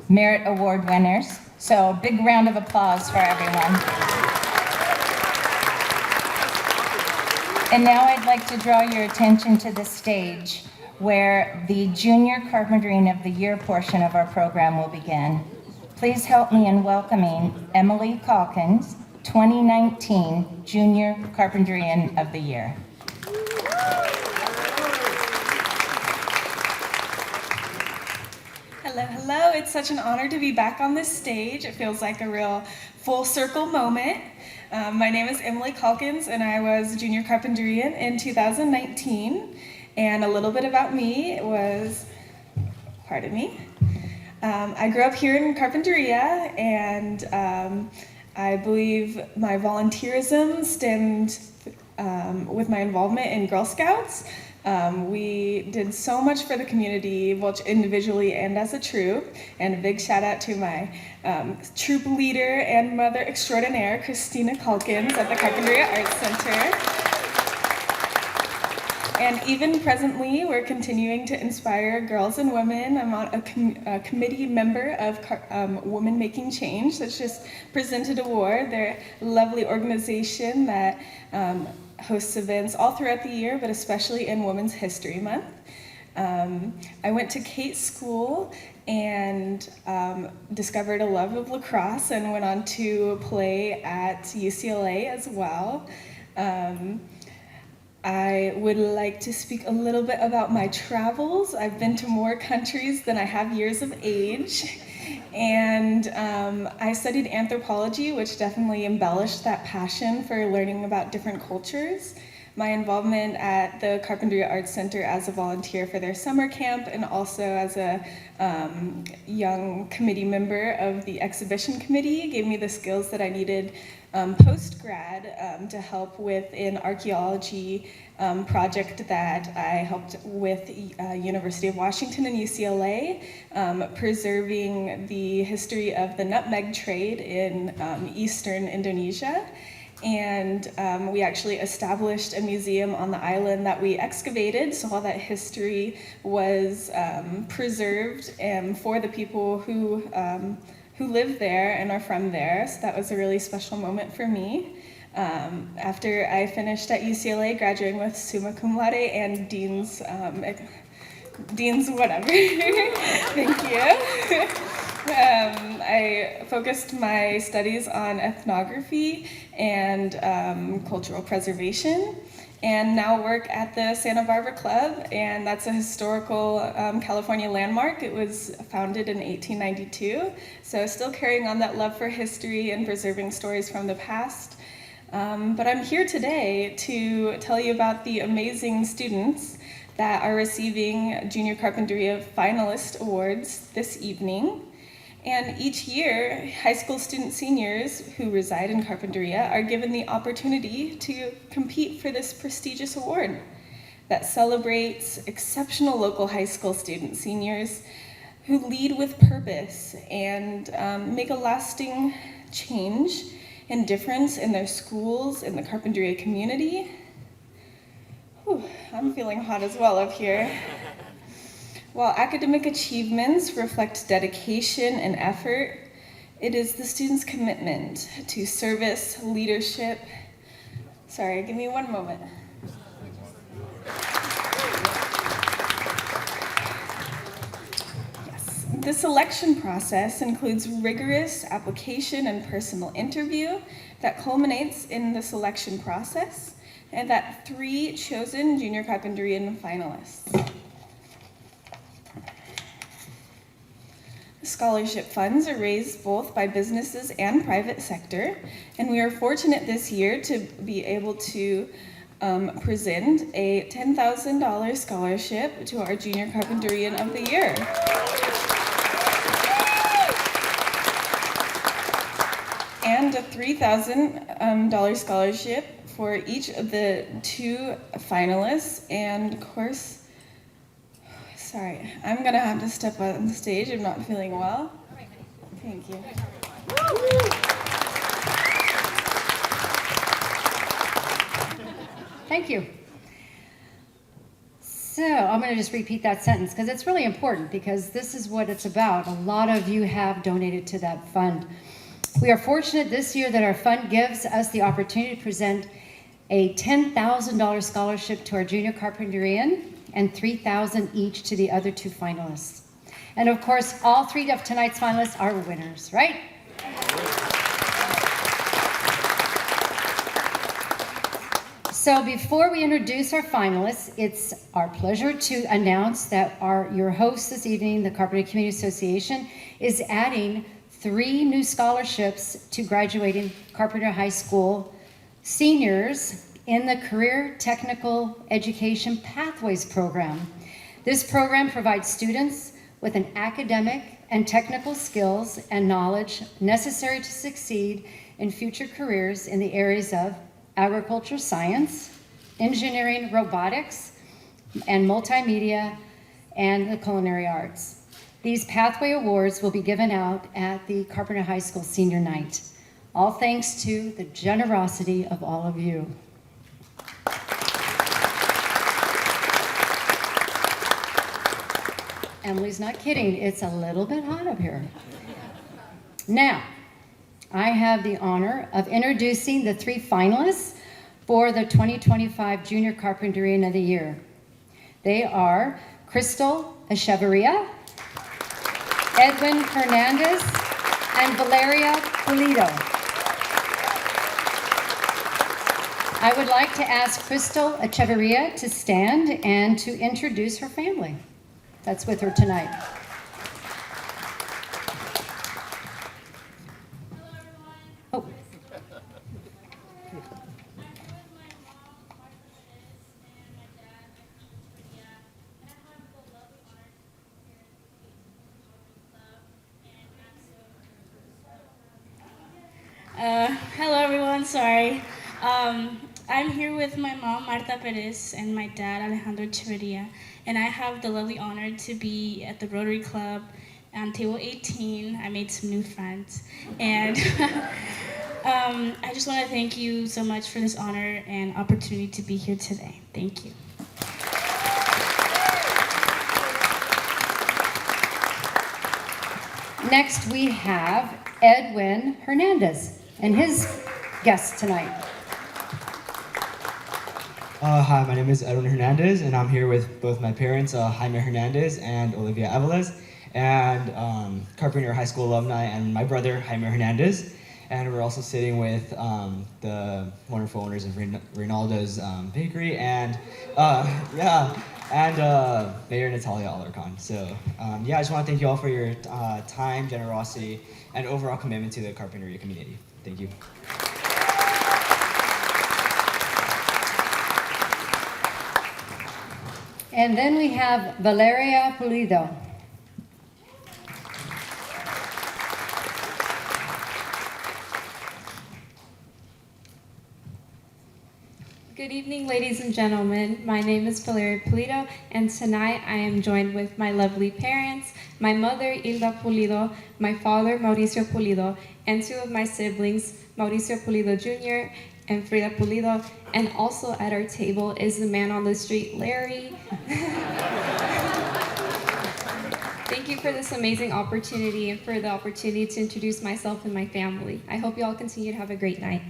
S9: Merit Award winners. So a big round of applause for everyone. And now I'd like to draw your attention to the stage where the Junior Carpinterian of the Year portion of our program will begin. Please help me in welcoming Emily Calkins, 2019 Junior Carpinterian of the Year.
S10: Hello, hello. It's such an honor to be back on this stage. It feels like a real full circle moment. My name is Emily Calkins, and I was Junior Carpinterian in 2019. And a little bit about me was, pardon me, I grew up here in Carpinteria, and I believe my volunteerism stemmed with my involvement in Girl Scouts. We did so much for the community, both individually and as a troop. And a big shout out to my troop leader and mother extraordinaire, Christina Calkins at the Carpinteria Arts Center. And even presently, we're continuing to inspire girls and women. I'm on a committee member of Women Making Change that's just presented award. They're a lovely organization that hosts events all throughout the year, but especially in Women's History Month. I went to Kate School and discovered a love of lacrosse and went on to play at UCLA as well. I would like to speak a little bit about my travels. I've been to more countries than I have years of age. And I studied anthropology, which definitely embellished that passion for learning about different cultures. My involvement at the Carpinteria Arts Center as a volunteer for their summer camp, and also as a young committee member of the exhibition committee, gave me the skills that I needed post-grad to help with an archaeology project that I helped with University of Washington and UCLA, preserving the history of the nutmeg trade in eastern Indonesia. And we actually established a museum on the island that we excavated, so all that history was preserved for the people who live there and are from there. So that was a really special moment for me. After I finished at UCLA, graduating with summa cum laude and Dean's whatever. Thank you. I focused my studies on ethnography and cultural preservation, and now work at the Santa Barbara Club, and that's a historical California landmark. It was founded in 1892, so still carrying on that love for history and preserving stories from the past. But I'm here today to tell you about the amazing students that are receiving Junior Carpinteria Finalist Awards this evening. And each year, high school student seniors who reside in Carpinteria are given the opportunity to compete for this prestigious award that celebrates exceptional local high school student seniors who lead with purpose and make a lasting change and difference in their schools, in the Carpinteria community. Whew, I'm feeling hot as well up here. While academic achievements reflect dedication and effort, it is the students' commitment to service, leadership. Sorry, give me one moment. Yes. The selection process includes rigorous application and personal interview that culminates in the selection process and that 3 chosen Junior Carpinterian finalists. Scholarship funds are raised both by businesses and private sector, and we are fortunate this year to be able to present a $10,000 scholarship to our Junior Carpinterian of the Year. And a $3,000 scholarship for each of the 2 finalists, and of course, sorry, I'm gonna have to step on the stage. I'm not feeling well. Thank you.
S1: Thank you. So I'm going to just repeat that sentence because it's really important, because this is what it's about. A lot of you have donated to that fund. We are fortunate this year that our fund gives us the opportunity to present a $10,000 scholarship to our Junior Carpinterian and $3,000 each to the other 2 finalists. And of course, all 3 of tonight's finalists are winners, right? So before we introduce our finalists, it's our pleasure to announce that your host this evening, the Carpinteria Community Association, is adding 3 new scholarships to graduating Carpinteria High School seniors in the Career Technical Education Pathways Program. This program provides students with an academic and technical skills and knowledge necessary to succeed in future careers in the areas of agriculture science, engineering, robotics, and multimedia, and the culinary arts. These pathway awards will be given out at the Carpinteria High School Senior Night. All thanks to the generosity of all of you. Emily's not kidding, it's a little bit hot up here. Now, I have the honor of introducing the 3 finalists for the 2025 Junior Carpinterian of the Year. They are Crystal Echeverria, Edwin Hernandez, and Valeria Pulido. I would like to ask Crystal Echeverria to stand and to introduce her family that's with her tonight. Oh.
S11: Hello everyone, sorry. I'm here with my mom, Marta Perez, and my dad, Alejandro Echeverria, and I have the lovely honor to be at the Rotary Club on table 18. I made some new friends, and I just want to thank you so much for this honor and opportunity to be here today. Thank you.
S1: Next, we have Edwin Hernandez and his guest tonight.
S12: Hi, my name is Edwin Hernandez, and I'm here with both my parents, Jaime Hernandez and Olivia Aviles, and Carpinteria High School alumni, and my brother, Jaime Hernandez. And we're also sitting with the wonderful owners of Rinaldo's Bakery, and Mayor Natalia Alarcon. So I just want to thank you all for your time, generosity, and overall commitment to the Carpinteria community. Thank you.
S1: And then we have Valeria Pulido.
S13: Good evening, ladies and gentlemen. My name is Valeria Pulido, and tonight I am joined with my lovely parents, my mother, Hilda Pulido, my father, Mauricio Pulido, and two of my siblings, Mauricio Pulido Jr. and Frida Pulido, and also at our table is the man on the street, Larry. Thank you for this amazing opportunity and for the opportunity to introduce myself and my family. I hope you all continue to have a great night.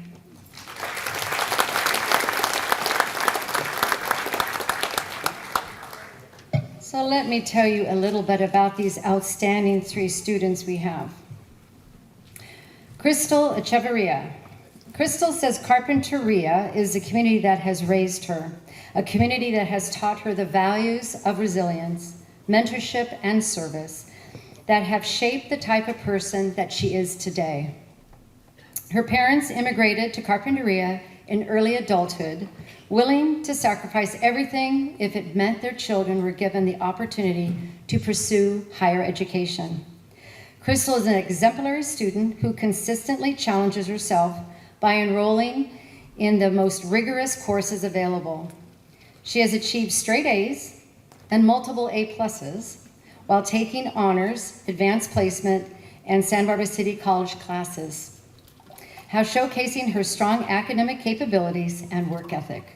S1: So let me tell you a little bit about these outstanding three students we have. Crystal Echeverria. Crystal says Carpinteria is a community that has raised her, a community that has taught her the values of resilience, mentorship, and service that have shaped the type of person that she is today. Her parents immigrated to Carpinteria in early adulthood, willing to sacrifice everything if it meant their children were given the opportunity to pursue higher education. Crystal is an exemplary student who consistently challenges herself by enrolling in the most rigorous courses available. She has achieved straight A's and multiple A+, while taking honors, advanced placement, and San Barbara City College classes, how showcasing her strong academic capabilities and work ethic.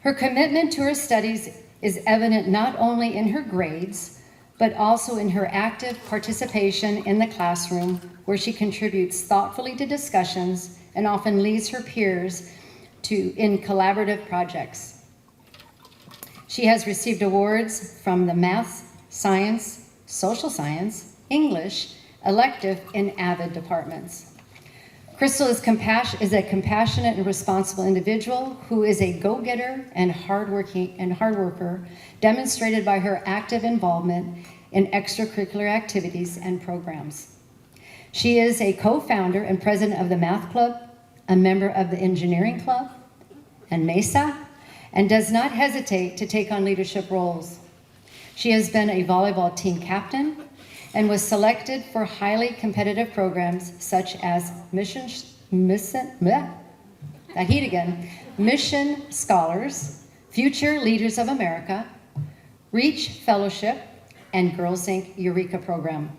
S1: Her commitment to her studies is evident not only in her grades, but also in her active participation in the classroom, where she contributes thoughtfully to discussions and often leads her peers in collaborative projects. She has received awards from the math, science, social science, English, elective, and AVID departments. Crystal is a compassionate and responsible individual who is a go-getter and hard worker, demonstrated by her active involvement in extracurricular activities and programs. She is a co-founder and president of the Math Club, a member of the Engineering Club and MESA, and does not hesitate to take on leadership roles. She has been a volleyball team captain and was selected for highly competitive programs such as Mission Scholars, Future Leaders of America, Reach Fellowship, and Girls Inc. Eureka program.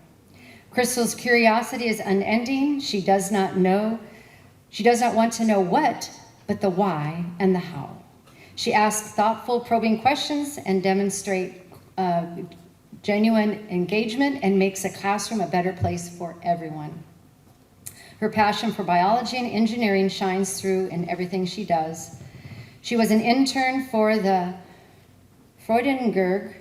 S1: Crystal's curiosity is unending. She does not want to know what, but the why and the how. She asks thoughtful, probing questions and demonstrates genuine engagement and makes a classroom a better place for everyone. Her passion for biology and engineering shines through in everything she does. She was an intern for the Freudenberg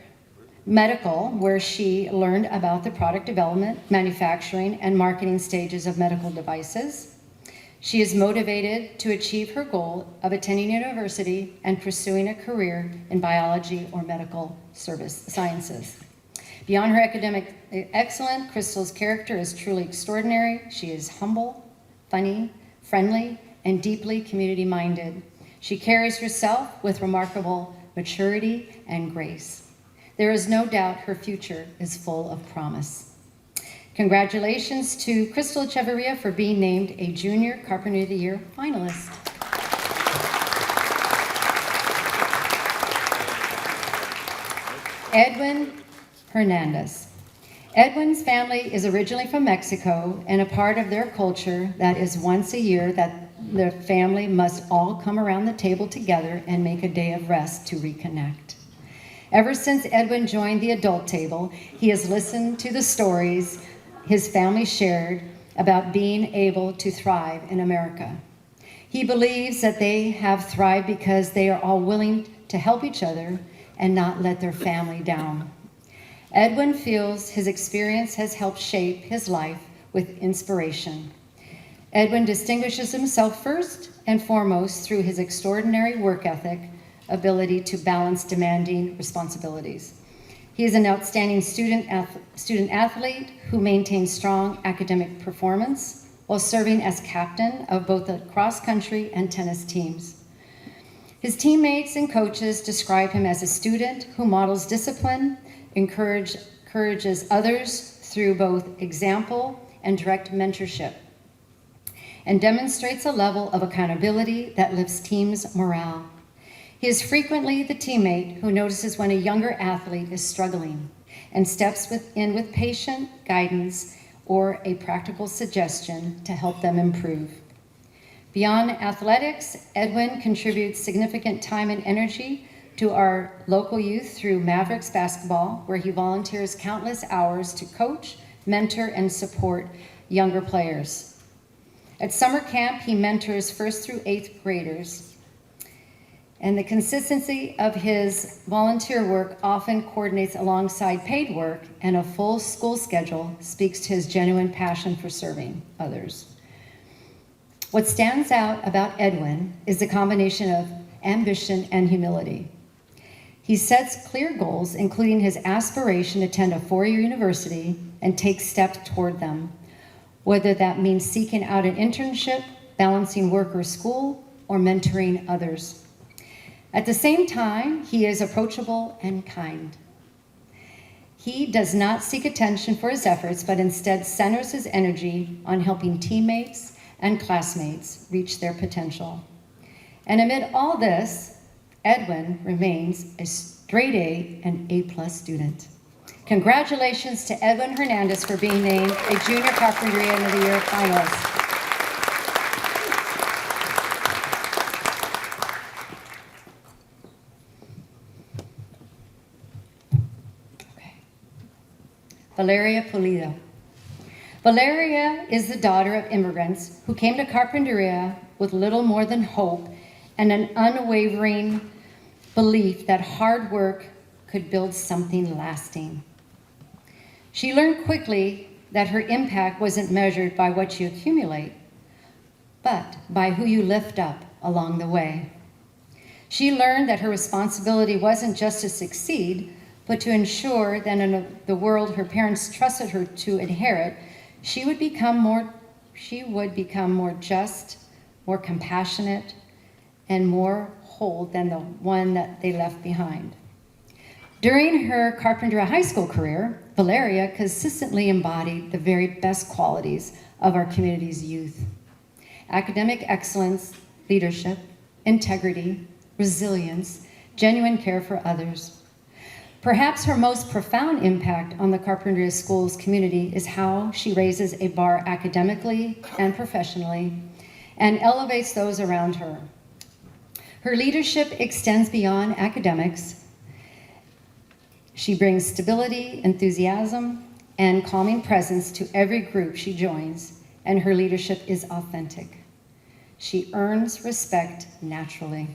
S1: Medical, where she learned about the product development, manufacturing, and marketing stages of medical devices. She is motivated to achieve her goal of attending university and pursuing a career in biology or medical sciences. Beyond her academic excellence, Crystal's character is truly extraordinary. She is humble, funny, friendly, and deeply community-minded. She carries herself with remarkable maturity and grace. There is no doubt her future is full of promise. Congratulations to Crystal Echeverria for being named a Junior Carpenter of the Year finalist. Edwin Hernandez. Edwin's family is originally from Mexico, and a part of their culture that is once a year that the family must all come around the table together and make a day of rest to reconnect. Ever since Edwin joined the adult table, he has listened to the stories his family shared about being able to thrive in America. He believes that they have thrived because they are all willing to help each other and not let their family down. Edwin feels his experience has helped shape his life with inspiration. Edwin distinguishes himself first and foremost through his extraordinary work ethic, ability to balance demanding responsibilities. He is an outstanding student athlete who maintains strong academic performance while serving as captain of both the cross-country and tennis teams. His teammates and coaches describe him as a student who models discipline, encourages others through both example and direct mentorship, and demonstrates a level of accountability that lifts teams' morale. He is frequently the teammate who notices when a younger athlete is struggling and steps in with patient guidance or a practical suggestion to help them improve. Beyond athletics, Edwin contributes significant time and energy to our local youth through Mavericks basketball, where he volunteers countless hours to coach, mentor, and support younger players. At summer camp, he mentors 1st through 8th graders. And the consistency of his volunteer work often coordinates alongside paid work, and a full school schedule speaks to his genuine passion for serving others. What stands out about Edwin is the combination of ambition and humility. He sets clear goals, including his aspiration to attend a four-year university and take steps toward them, whether that means seeking out an internship, balancing work or school, or mentoring others. At the same time, he is approachable and kind. He does not seek attention for his efforts, but instead centers his energy on helping teammates and classmates reach their potential. And amid all this, Edwin remains a straight A and A+ student. Congratulations to Edwin Hernandez for being named a Junior Carpinteria of the Year finalist. Valeria Pulido. Valeria is the daughter of immigrants who came to Carpinteria with little more than hope and an unwavering belief that hard work could build something lasting. She learned quickly that her impact wasn't measured by what you accumulate, but by who you lift up along the way. She learned that her responsibility wasn't just to succeed, but to ensure that in the world her parents trusted her to inherit, she would become more just, more compassionate, and more whole than the one that they left behind. During her Carpinteria High School career, Valeria consistently embodied the very best qualities of our community's youth: academic excellence, leadership, integrity, resilience, genuine care for others. Perhaps her most profound impact on the Carpinteria Schools community is how she raises a bar academically and professionally and elevates those around her. Her leadership extends beyond academics. She brings stability, enthusiasm, and calming presence to every group she joins, and her leadership is authentic. She earns respect naturally.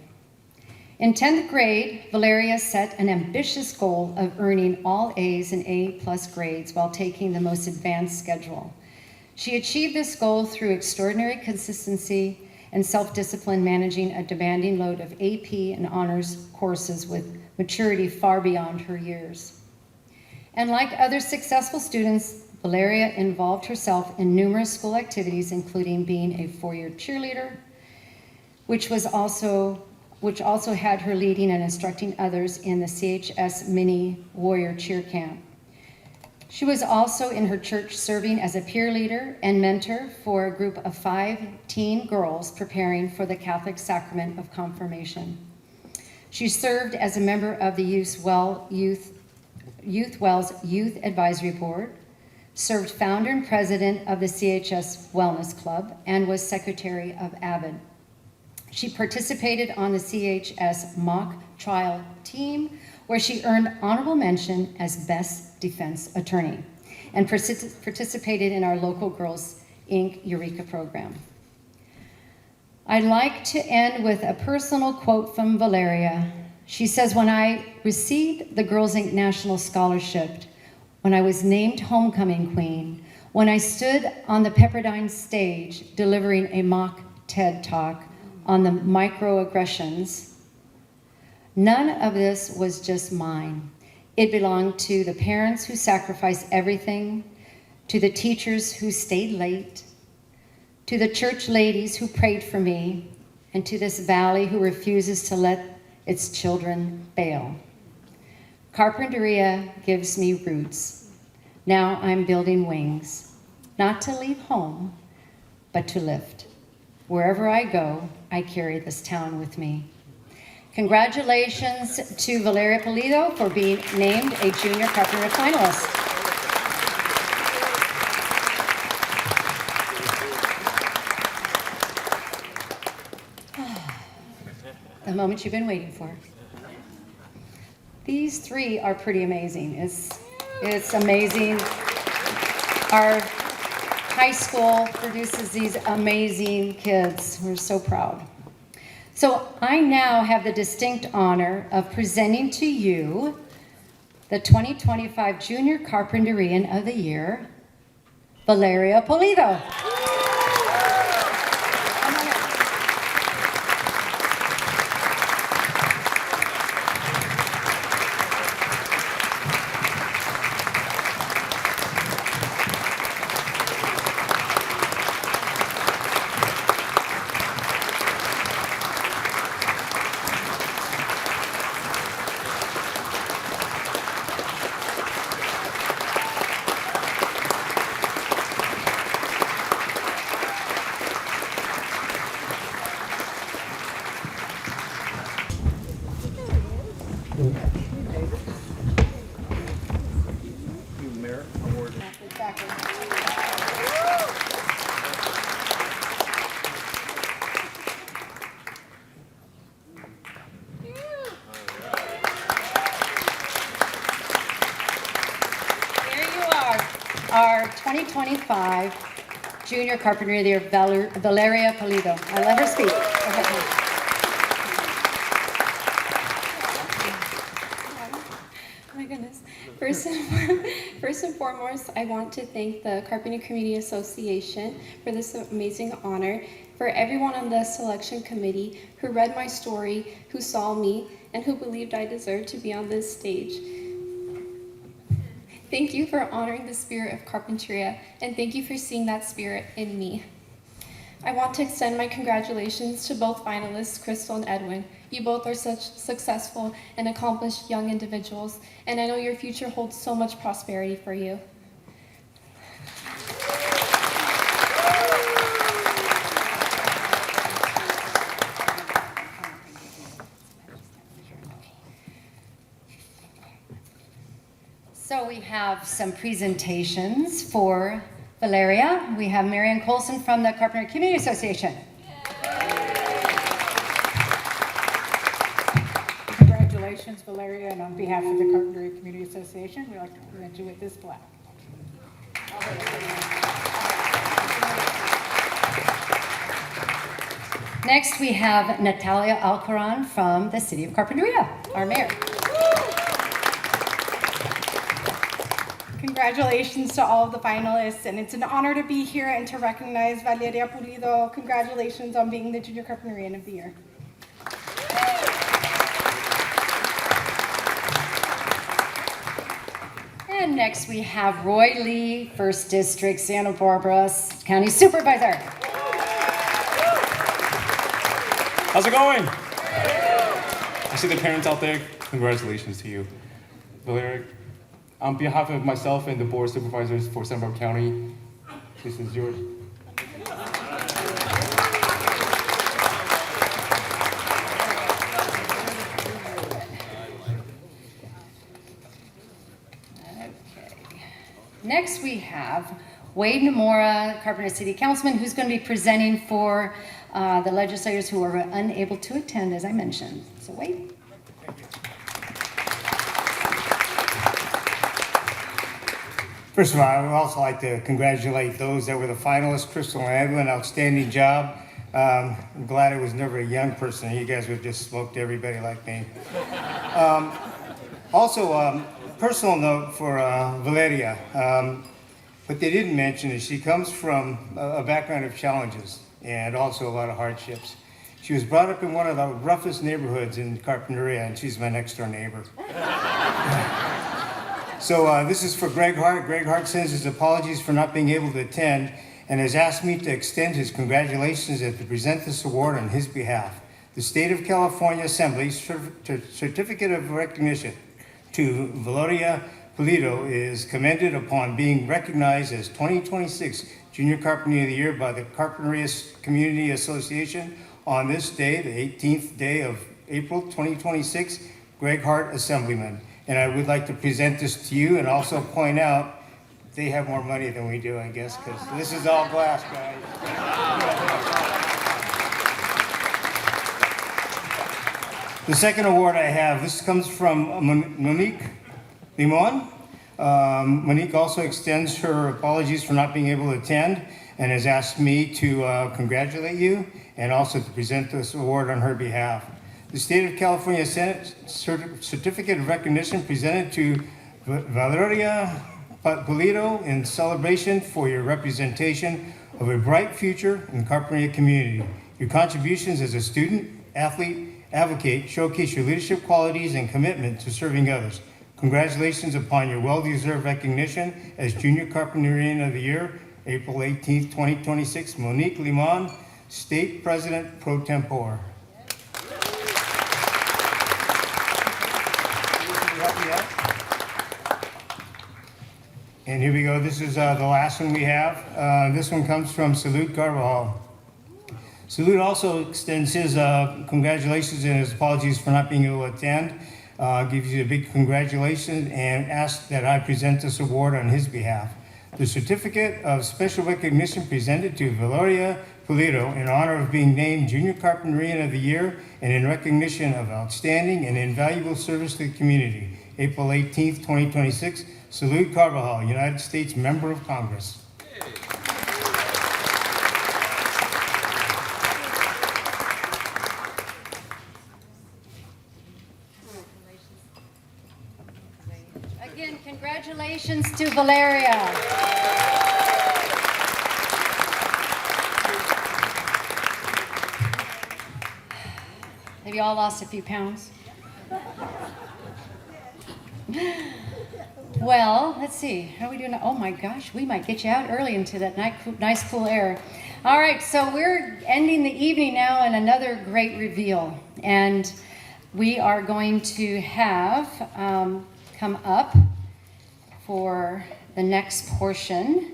S1: In 10th grade, Valeria set an ambitious goal of earning all A's and A+ grades while taking the most advanced schedule. She achieved this goal through extraordinary consistency and self-discipline, managing a demanding load of AP and honors courses with maturity far beyond her years. And like other successful students, Valeria involved herself in numerous school activities, including being a four-year cheerleader, which also had her leading and instructing others in the CHS Mini Warrior Cheer Camp. She was also in her church serving as a peer leader and mentor for a group of 5 teen girls preparing for the Catholic sacrament of confirmation. She served as a member of the Youth Well's Youth Advisory Board, served founder and president of the CHS Wellness Club, and was secretary of AVID. She participated on the CHS mock trial team, where she earned honorable mention as best defense attorney, and participated in our local Girls Inc. Eureka program. I'd like to end with a personal quote from Valeria. She says, "When I received the Girls Inc. National Scholarship, when I was named homecoming queen, when I stood on the Pepperdine stage delivering a mock TED Talk on the microaggressions, none of this was just mine. It belonged to the parents who sacrificed everything, to the teachers who stayed late, to the church ladies who prayed for me, and to this valley who refuses to let its children fail. Carpinteria gives me roots. Now I'm building wings, not to leave home, but to lift. Wherever I go, I carry this town with me." Congratulations to Valeria Pulido for being named a Junior Carpinteria finalist. The moment you've been waiting for. These three are pretty amazing. It's amazing. Our high school produces these amazing kids. We're so proud. So I now have the distinct honor of presenting to you the 2025 Junior Carpinterian of the Year, Valeria Pulido. Our 2025 Junior Carpinteria of the Year, Valeria Pulido. I let her speak. Go ahead, honey.
S13: Oh my goodness. First and foremost, I want to thank the Carpinteria Community Association for this amazing honor, for everyone on the selection committee who read my story, who saw me, and who believed I deserved to be on this stage. Thank you for honoring the spirit of Carpinteria, and thank you for seeing that spirit in me. I want to extend my congratulations to both finalists, Crystal and Edwin. You both are such successful and accomplished young individuals, and I know your future holds so much prosperity for you.
S1: So we have some presentations for Valeria. We have Marianne Colson from the Carpinteria Community Association.
S14: Congratulations, Valeria, and on behalf of the Carpinteria Community Association, we'd like to present you with this plaque.
S1: Next, we have Natalia Alcaran from the City of Carpinteria, our mayor.
S10: Congratulations to all of the finalists, and it's an honor to be here and to recognize Valeria Pulido. Congratulations on being the Junior Carpinterian of the Year.
S1: And next we have Roy Lee, 1st District, Santa Barbara County Supervisor.
S15: How's it going? I see the parents out there. Congratulations to you. Valeria, on behalf of myself and the Board of Supervisors for Santa Barbara County, this is yours.
S1: next we have Wade Namora, Carpenter City Councilman, who's going to be presenting for the legislators who are unable to attend, as I mentioned. So Wade.
S16: First of all, I would also like to congratulate those that were the finalists. Crystal and Edwin, outstanding job. I'm glad I was never a young person. You guys would have just smoked everybody like me. Also, personal note for Valeria. What they didn't mention is she comes from a background of challenges and also a lot of hardships. She was brought up in one of the roughest neighborhoods in Carpinteria, and she's my next door neighbor. So this is for Greg Hart. Greg Hart sends his apologies for not being able to attend and has asked me to extend his congratulations and to present this award on his behalf. The State of California Assembly's Certificate of Recognition to Valeria Pulido is commended upon being recognized as 2026 Junior Carpenter of the Year by the Carpinteria Community Association on this day, the 18th day of April 2026, Greg Hart, Assemblyman. And I would like to present this to you and also point out they have more money than we do, I guess, because this is all glass, guys. The second award I have, this comes from Monique Limon. Monique also extends her apologies for not being able to attend and has asked me to congratulate you and also to present this award on her behalf. The State of California Senate Certificate of Recognition presented to Valeria Pulido in celebration for your representation of a bright future in the Carpinteria community. Your contributions as a student, athlete, advocate showcase your leadership qualities and commitment to serving others. Congratulations upon your well-deserved recognition as Junior Carpinterian of the Year, April 18th, 2026. Monique Limon, State President Pro Tempore. And here we go. This is the last one we have. This one comes from Salud Carvajal. Salud also extends his congratulations and his apologies for not being able to attend. Gives you a big congratulations and asks that I present this award on his behalf. The Certificate of Special Recognition presented to Valeria Pulido in honor of being named Junior Carpinterian of the Year and in recognition of outstanding and invaluable service to the community. April 18th, 2026. Salud Carvajal, United States Member of Congress.
S1: Again, congratulations to Valeria. Have you all lost a few pounds? Well, let's see. How are we doing? Oh my gosh, we might get you out early into that nice cool air. All right, so we're ending the evening now in another great reveal. And we are going to have come up for the next portion,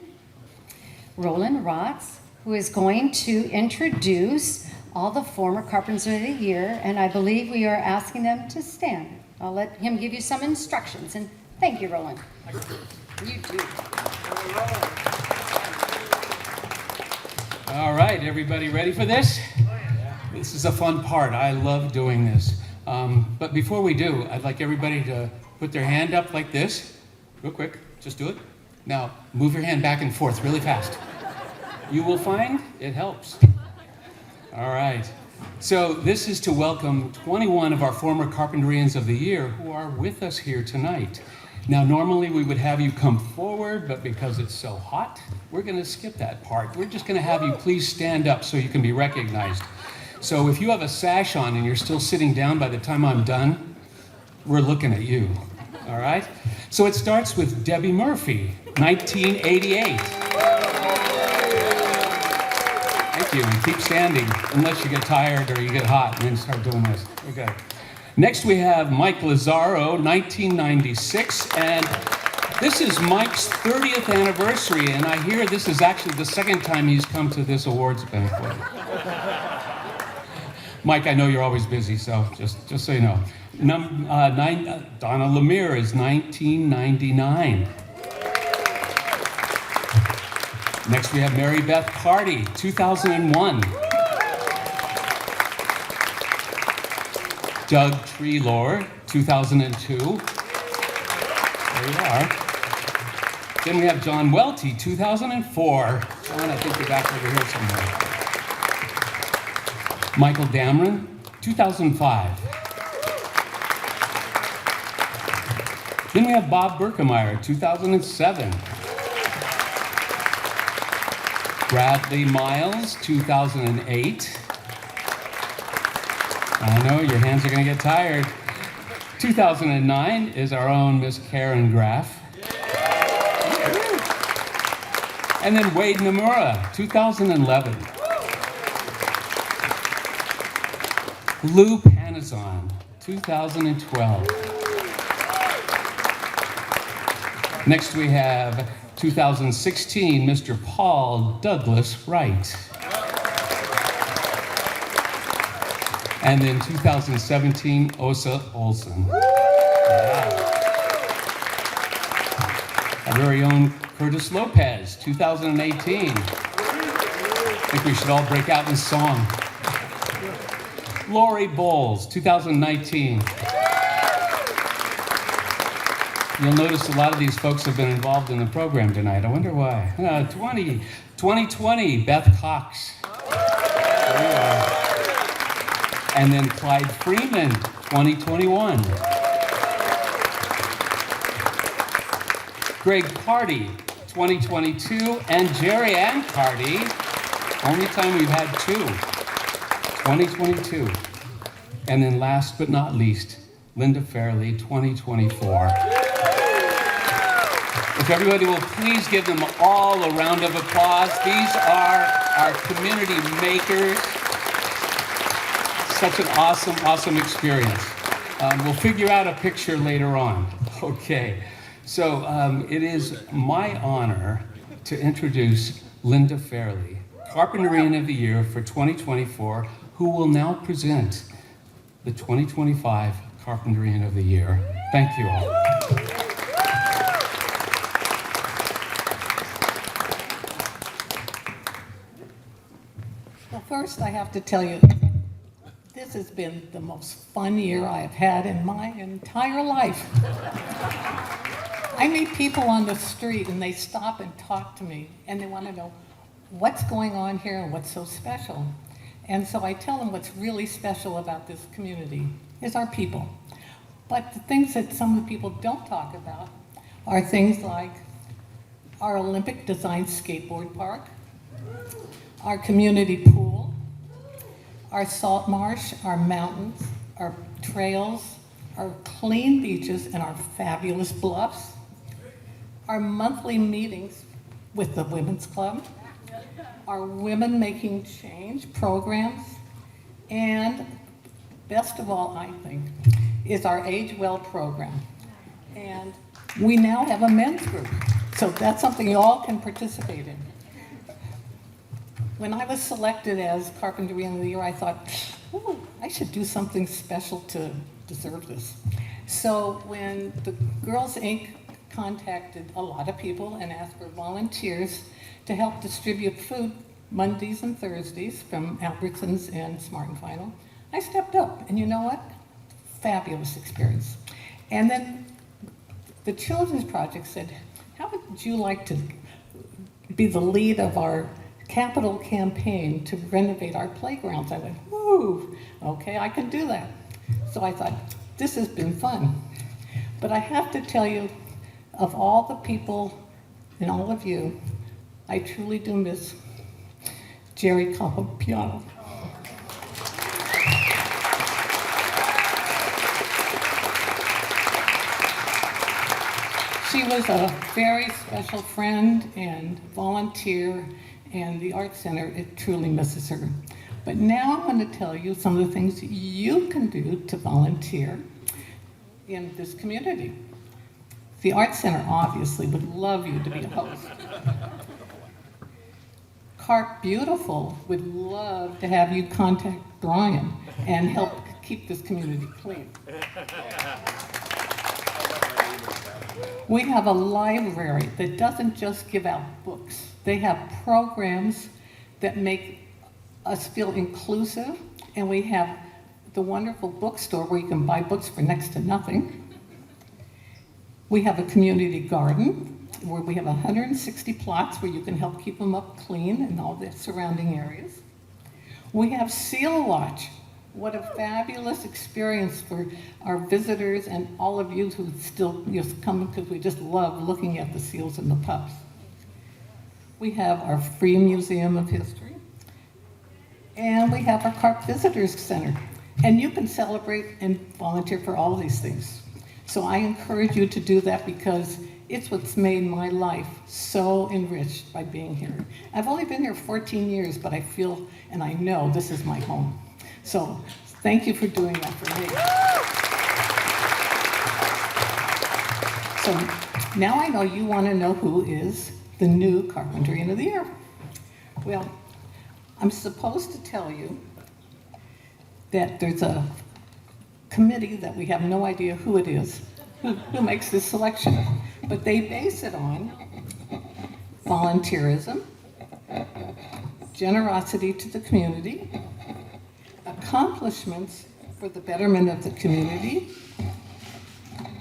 S1: Roland Rotz, who is going to introduce all the former Carpenters of the Year, and I believe we are asking them to stand. I'll let him give you some instructions, and thank you, Roland. You do.
S17: All right, everybody ready for this? This is a fun part. I love doing this. But before we do, I'd like everybody to put their hand up like this. Real quick, just do it. Now, move your hand back and forth really fast. You will find it helps. All right. So this is to welcome 21 of our former Carpinterians of the Year who are with us here tonight. Now, normally we would have you come forward, but because it's so hot, we're going to skip that part. We're just going to have you please stand up so you can be recognized. So if you have a sash on and you're still sitting down by the time I'm done, we're looking at you. All right? So it starts with Debbie Murphy, 1988. Thank you, and keep standing unless you get tired or you get hot and then start doing this. Okay. Next we have Mike Lazaro, 1996, and this is Mike's 30th anniversary, and I hear this is actually the second time he's come to this awards banquet. Mike, I know you're always busy, so just so you know. Donna Lemire is 1999. Next, we have Mary Beth Carty, 2001. Doug Treelor, 2002. There you are. Then we have John Welty, 2004. John, I think you're back over here somewhere. Michael Dameron, 2005. Then we have Bob Berkemeyer, 2007. Bradley Miles, 2008. I know, your hands are going to get tired. 2009 is our own Miss Karen Graff. And then Wade Nomura, 2011. Lou Panazon, 2012. Next we have 2016, Mr. Paul Douglas Wright. And then 2017, Osa Olson. Yeah. Our very own Curtis Lopez, 2018. I think we should all break out in song. Lori Bowles, 2019. You'll notice a lot of these folks have been involved in the program tonight. I wonder why. 2020, Beth Cox. There you are. And then Clyde Freeman, 2021. Greg Carty, 2022. And Jerry Ann Carty, only time we've had two, 2022. And then last but not least, Linda Fairley, 2024. If everybody will please give them all a round of applause. These are our community makers. Such an awesome, awesome experience. We'll figure out a picture later on. Okay, so it is my honor to introduce Linda Fairley, Carpinterian of the Year for 2024, who will now present the 2025 Carpinterian of the Year. Thank you all.
S18: Well, first I have to tell you, this has been the most fun year I have had in my entire life. I meet people on the street and they stop and talk to me and they want to know what's going on here and what's so special. And so I tell them what's really special about this community is our people. But the things that some of the people don't talk about are things like our Olympic designed skateboard park, our community pool, our salt marsh, our mountains, our trails, our clean beaches, and our fabulous bluffs, our monthly meetings with the Women's Club, our Women Making Change programs, and best of all, I think, is our Age Well program. And we now have a men's group, so that's something you all can participate in. When I was selected as Carpinterian of the Year, I thought, ooh, I should do something special to deserve this. So when the Girls Inc. contacted a lot of people and asked for volunteers to help distribute food Mondays and Thursdays from Albertsons and Smart and Final, I stepped up. And you know what? Fabulous experience. And then the Children's Project said, how would you like to be the lead of our capital campaign to renovate our playgrounds? I went, woo, okay, I can do that. So I thought, this has been fun. But I have to tell you, of all the people and all of you, I truly do miss Jerry Capopiano. She was a very special friend and volunteer, and the Art Center, it truly misses her. But now I'm going to tell you some of the things you can do to volunteer in this community. The Art Center obviously would love you to be a host. Carp Beautiful would love to have you contact Brian and help keep this community clean. We have a library that doesn't just give out books. They have programs that make us feel inclusive, and we have the wonderful bookstore where you can buy books for next to nothing. We have a community garden where we have 160 plots where you can help keep them up clean and all the surrounding areas. We have Seal Watch. What a fabulous experience for our visitors and all of you who still just come because we just love looking at the seals and the pups. We have our free Museum of History. And we have our Carp Visitors Center. And you can celebrate and volunteer for all of these things. So I encourage you to do that because it's what's made my life so enriched by being here. I've only been here 14 years, but I feel and I know this is my home. So thank you for doing that for me. So now I know you want to know who is the new Carpinterian of the Year. Well, I'm supposed to tell you that there's a committee that we have no idea who it is, who makes this selection. But they base it on volunteerism, generosity to the community, accomplishments for the betterment of the community,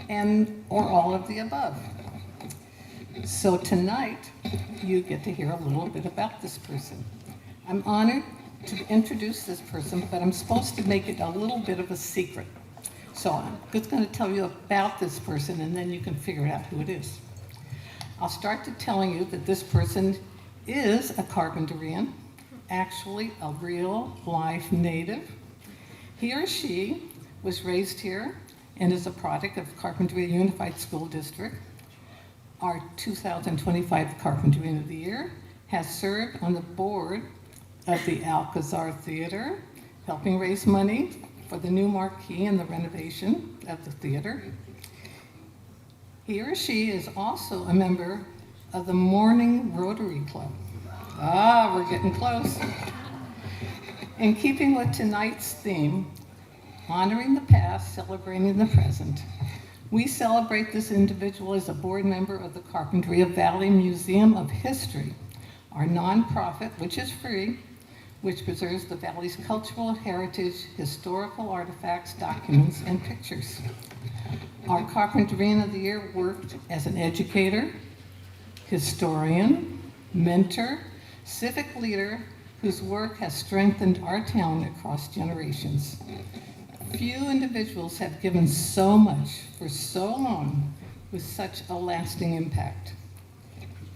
S18: and or all of the above. So tonight, you get to hear a little bit about this person. I'm honored to introduce this person, but I'm supposed to make it a little bit of a secret. So I'm just going to tell you about this person, and then you can figure out who it is. I'll start to telling you that this person is a Carpinterian, actually a real life native. He or she was raised here and is a product of Carpinteria Unified School District. Our 2025 Carpinterian of the Year has served on the board of the Alcazar Theater, helping raise money for the new marquee and the renovation of the theater. He or she is also a member of the Morning Rotary Club. Ah, we're getting close. In keeping with tonight's theme, honoring the past, celebrating the present, we celebrate this individual as a board member of the Carpinteria Valley Museum of History, our nonprofit, which is free, which preserves the Valley's cultural heritage, historical artifacts, documents, and pictures. Our Carpinterian of the Year worked as an educator, historian, mentor, civic leader, whose work has strengthened our town across generations. Few individuals have given so much for so long with such a lasting impact.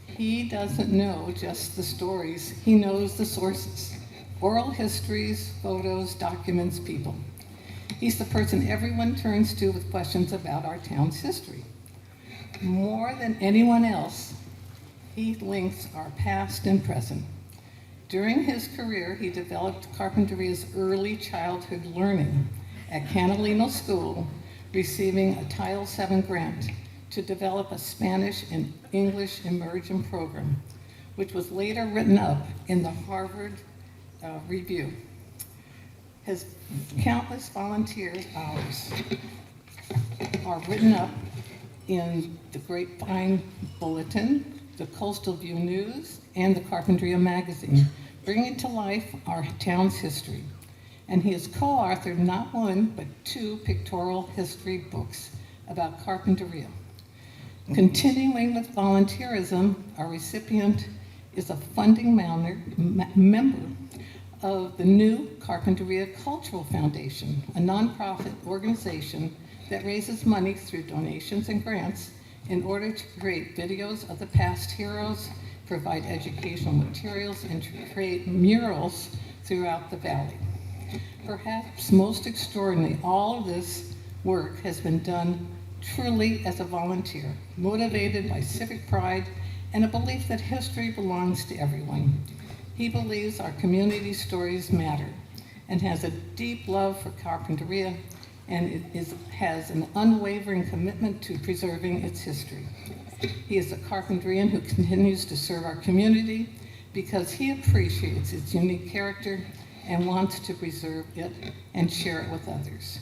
S18: He doesn't know just the stories, he knows the sources. Oral histories, photos, documents, people. He's the person everyone turns to with questions about our town's history. More than anyone else, he links our past and present. During his career, he developed Carpinteria's early childhood learning at Canalino School, receiving a Title VII grant to develop a Spanish and English immersion program, which was later written up in the Harvard Review. His countless volunteer hours are written up in the Grapevine Bulletin, the Coastal View News, and the Carpinteria Magazine, bringing to life our town's history. And he has co-authored not one, but 2 pictorial history books about Carpinteria. Continuing with volunteerism, our recipient is a funding member of the new Carpinteria Cultural Foundation, a nonprofit organization that raises money through donations and grants in order to create videos of the past heroes, provide educational materials, and to create murals throughout the valley. Perhaps most extraordinary, all of this work has been done truly as a volunteer, motivated by civic pride and a belief that history belongs to everyone. He believes our community stories matter and has a deep love for Carpinteria and has an unwavering commitment to preserving its history. He is a Carpinterian who continues to serve our community because he appreciates its unique character and wants to preserve it and share it with others.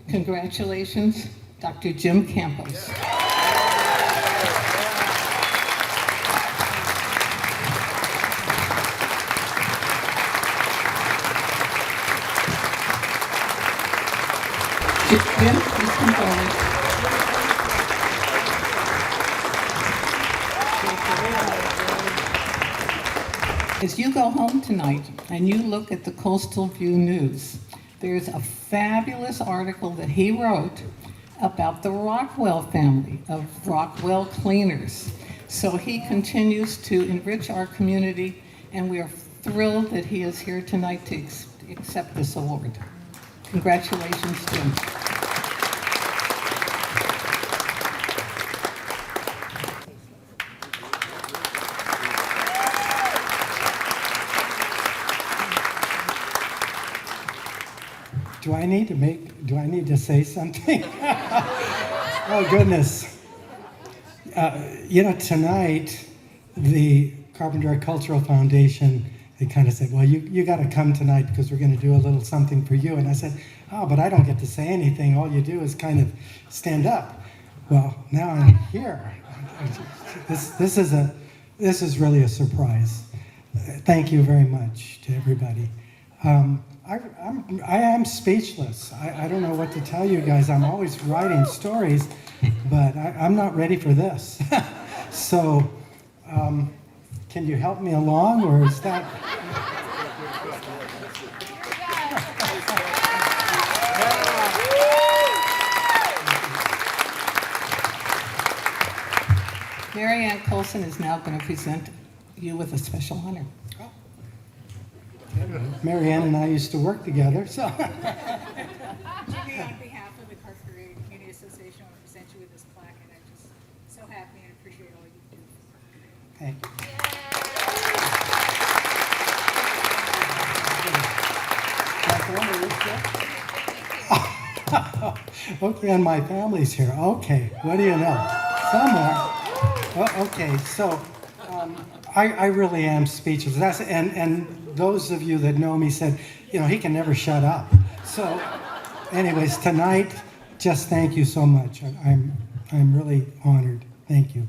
S18: Congratulations, Dr. Jim Campos. Jim, please come forward. As you go home tonight and you look at the Coastal View News, there's a fabulous article that he wrote about the Rockwell family of Rockwell cleaners. So he continues to enrich our community, and we are thrilled that he is here tonight to accept this award. Congratulations, Jim.
S19: Do I need to say something? Oh, goodness. Tonight, the Carpinteria Cultural Foundation, they kind of said, well, you got to come tonight because we're going to do a little something for you. And I said, oh, but I don't get to say anything. All you do is kind of stand up. Well, now I'm here. This is really a surprise. Thank you very much to everybody. I am speechless. I don't know what to tell you guys. I'm always writing stories, but I'm not ready for this. So, can you help me along, or is that?
S18: Mary Ann Colson is now going to present you with a special honor.
S19: Mary Ann and I used to work together, so.
S14: Jimmy, on behalf of the Carpinteria Community Association, I want to present you with this plaque, and I'm just so happy and appreciate all you do.
S19: Thank you. Okay, and my family's here. Okay, what do you know? Somewhere. Oh, okay, so I really am speechless. And those of you that know me said, he can never shut up. So, anyways, tonight, just thank you so much. I'm really honored. Thank you.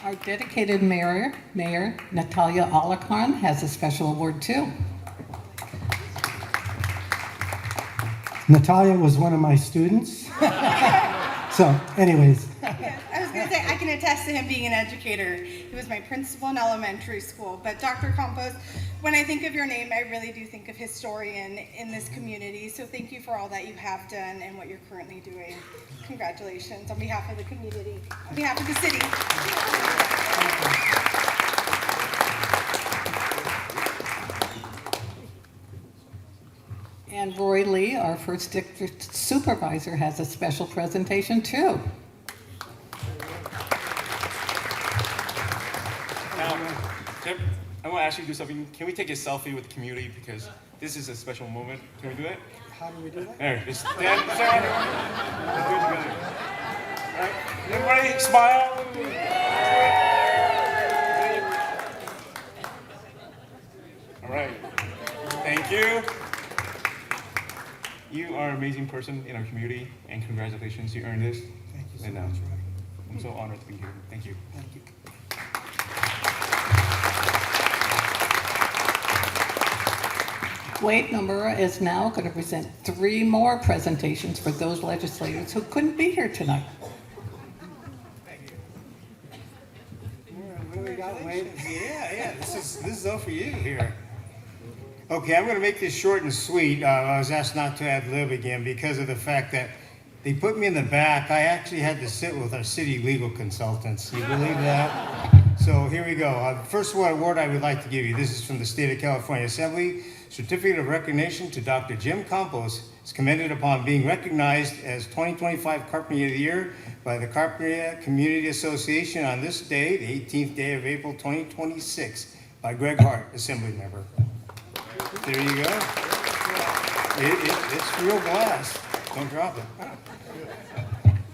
S18: Our dedicated mayor, Natalia Alarcon, has a special award too.
S19: Natalia was one of my students. So, anyways.
S20: I was going to say, I can attest to him being an educator. He was my principal in elementary school. But Dr. Campos, when I think of your name, I really do think of historian in this community. So thank you for all that you have done and what you're currently doing. Congratulations on behalf of the community, on behalf of the city.
S18: And Roy Lee, our first district supervisor, has a special presentation too.
S15: Tim, I want to ask you to do something. Can we take a selfie with the community, because this is a special moment? Can we do that?
S19: How do we do that?
S15: There, just stand together. All right, everybody smile. All right, thank you. You are an amazing person in our community, and congratulations, you earned this.
S19: Thank you so
S15: And,
S19: much, Roy.
S15: I'm so honored to be here. Thank you.
S19: Thank you.
S18: Wade Nomura is now going to present 3 more presentations for those legislators who couldn't be here tonight.
S16: What do we got, Wade? Yeah, this is all for you here. Okay, I'm going to make this short and sweet. I was asked not to ad lib again because of the fact that they put me in the back. I actually had to sit with our city legal consultants. You believe that? So here we go. The first award I would like to give you, this is from the State of California Assembly. Certificate of recognition to Dr. Jim Campos is commended upon being recognized as 2025 Carpinteria of the Year by the Carpinteria Community Association on this day, the 18th day of April 2026, by Greg Hart, Assembly member. There you go. It's real glass. Don't drop it.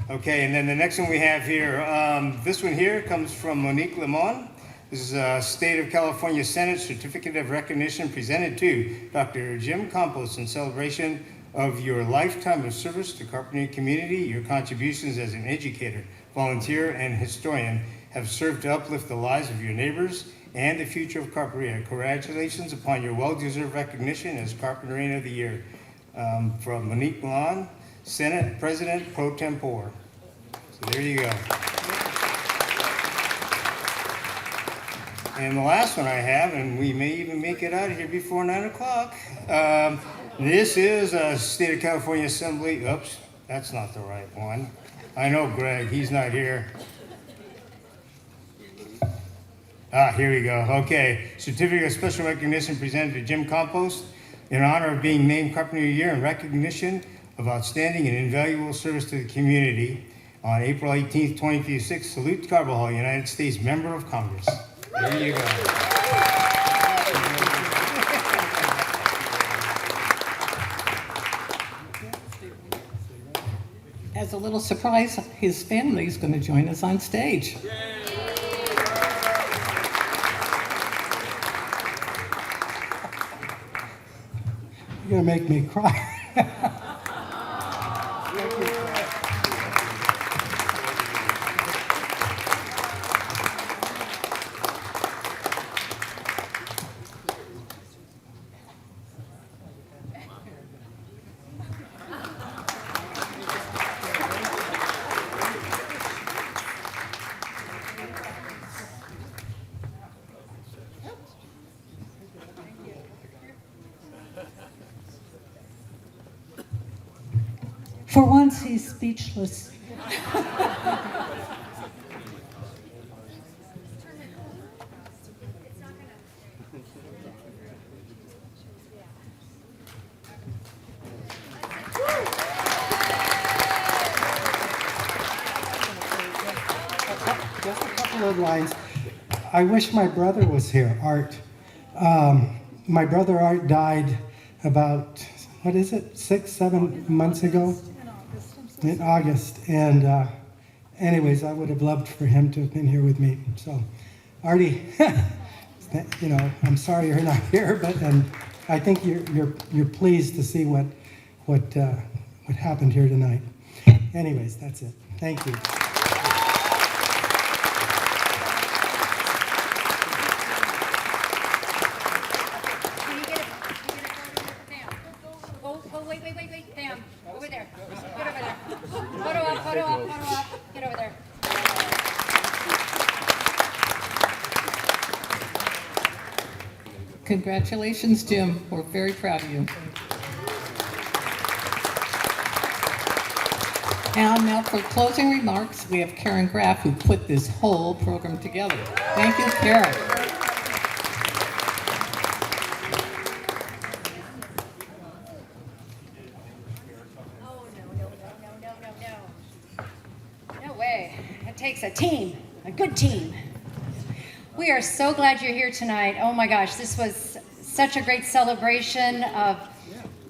S16: Okay, and then the next one we have here, this one here comes from Monique Limon. This is a State of California Senate Certificate of Recognition presented to Dr. Jim Campos in celebration of your lifetime of service to Carpinteria community. Your contributions as an educator, volunteer, and historian have served to uplift the lives of your neighbors and the future of Carpinteria. Congratulations upon your well-deserved recognition as Carpinteria of the Year. From Monique Milan, Senate President Pro Tempore. So there you go. And the last one I have, and we may even make it out of here before 9 o'clock. This is a State of California Assembly. Oops, that's not the right one. I know Greg, he's not here. Here we go. Okay, certificate of special recognition presented to Jim Compost in honor of being named Carpinteria of the Year in recognition of outstanding and invaluable service to the community on April 18th, 2026. Salute Carbajal, United States Member of Congress. There you go.
S18: As a little surprise, his family is going to join us on stage.
S19: You're gonna make me cry.
S18: For once, he's speechless.
S19: Just a couple of lines. I wish my brother was here, Art. My brother Art died about, 6, 7 months ago? In August. And anyways, I would have loved for him to have been here with me. So, Artie, I'm sorry you're not here, but I think you're pleased to see what happened here tonight. Anyways, that's it. Thank you.
S1: Wait, Pam, over there. Get over there. Photo up. Get over there.
S18: Congratulations, Jim. We're very proud of you. And now for closing remarks, we have Karen Graff, who put this whole program together. Thank you, Karen.
S1: No way. It takes a team, a good team. We are so glad you're here tonight. Oh my gosh, this was such a great celebration of,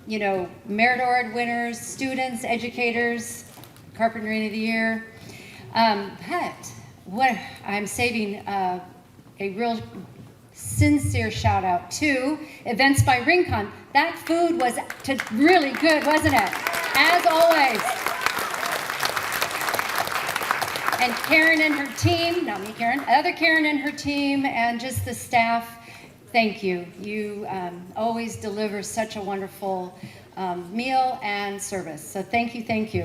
S1: Merit Award winners, students, educators, Carpinteria of the Year. But I'm saving a real sincere shout out to Events by Rincon. That food was really good, wasn't it? As always. And Karen and her team, not me, Karen, other Karen and her team, and just the staff, thank you. You always deliver such a wonderful meal and service. So thank you.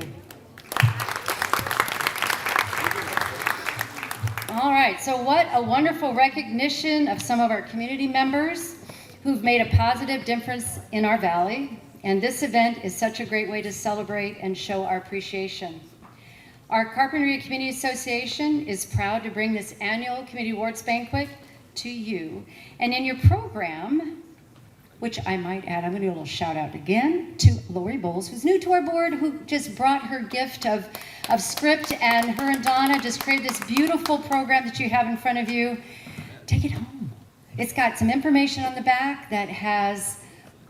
S1: All right, so what a wonderful recognition of some of our community members who've made a positive difference in our valley. And this event is such a great way to celebrate and show our appreciation. Our Carpinteria Community Association is proud to bring this annual Community Awards Banquet to you. And in your program, which I might add, I'm going to do a little shout out again to Lori Bowles, who's new to our board, who just brought her gift of script, and her and Donna just created this beautiful program that you have in front of you. Take it home. It's got some information on the back that has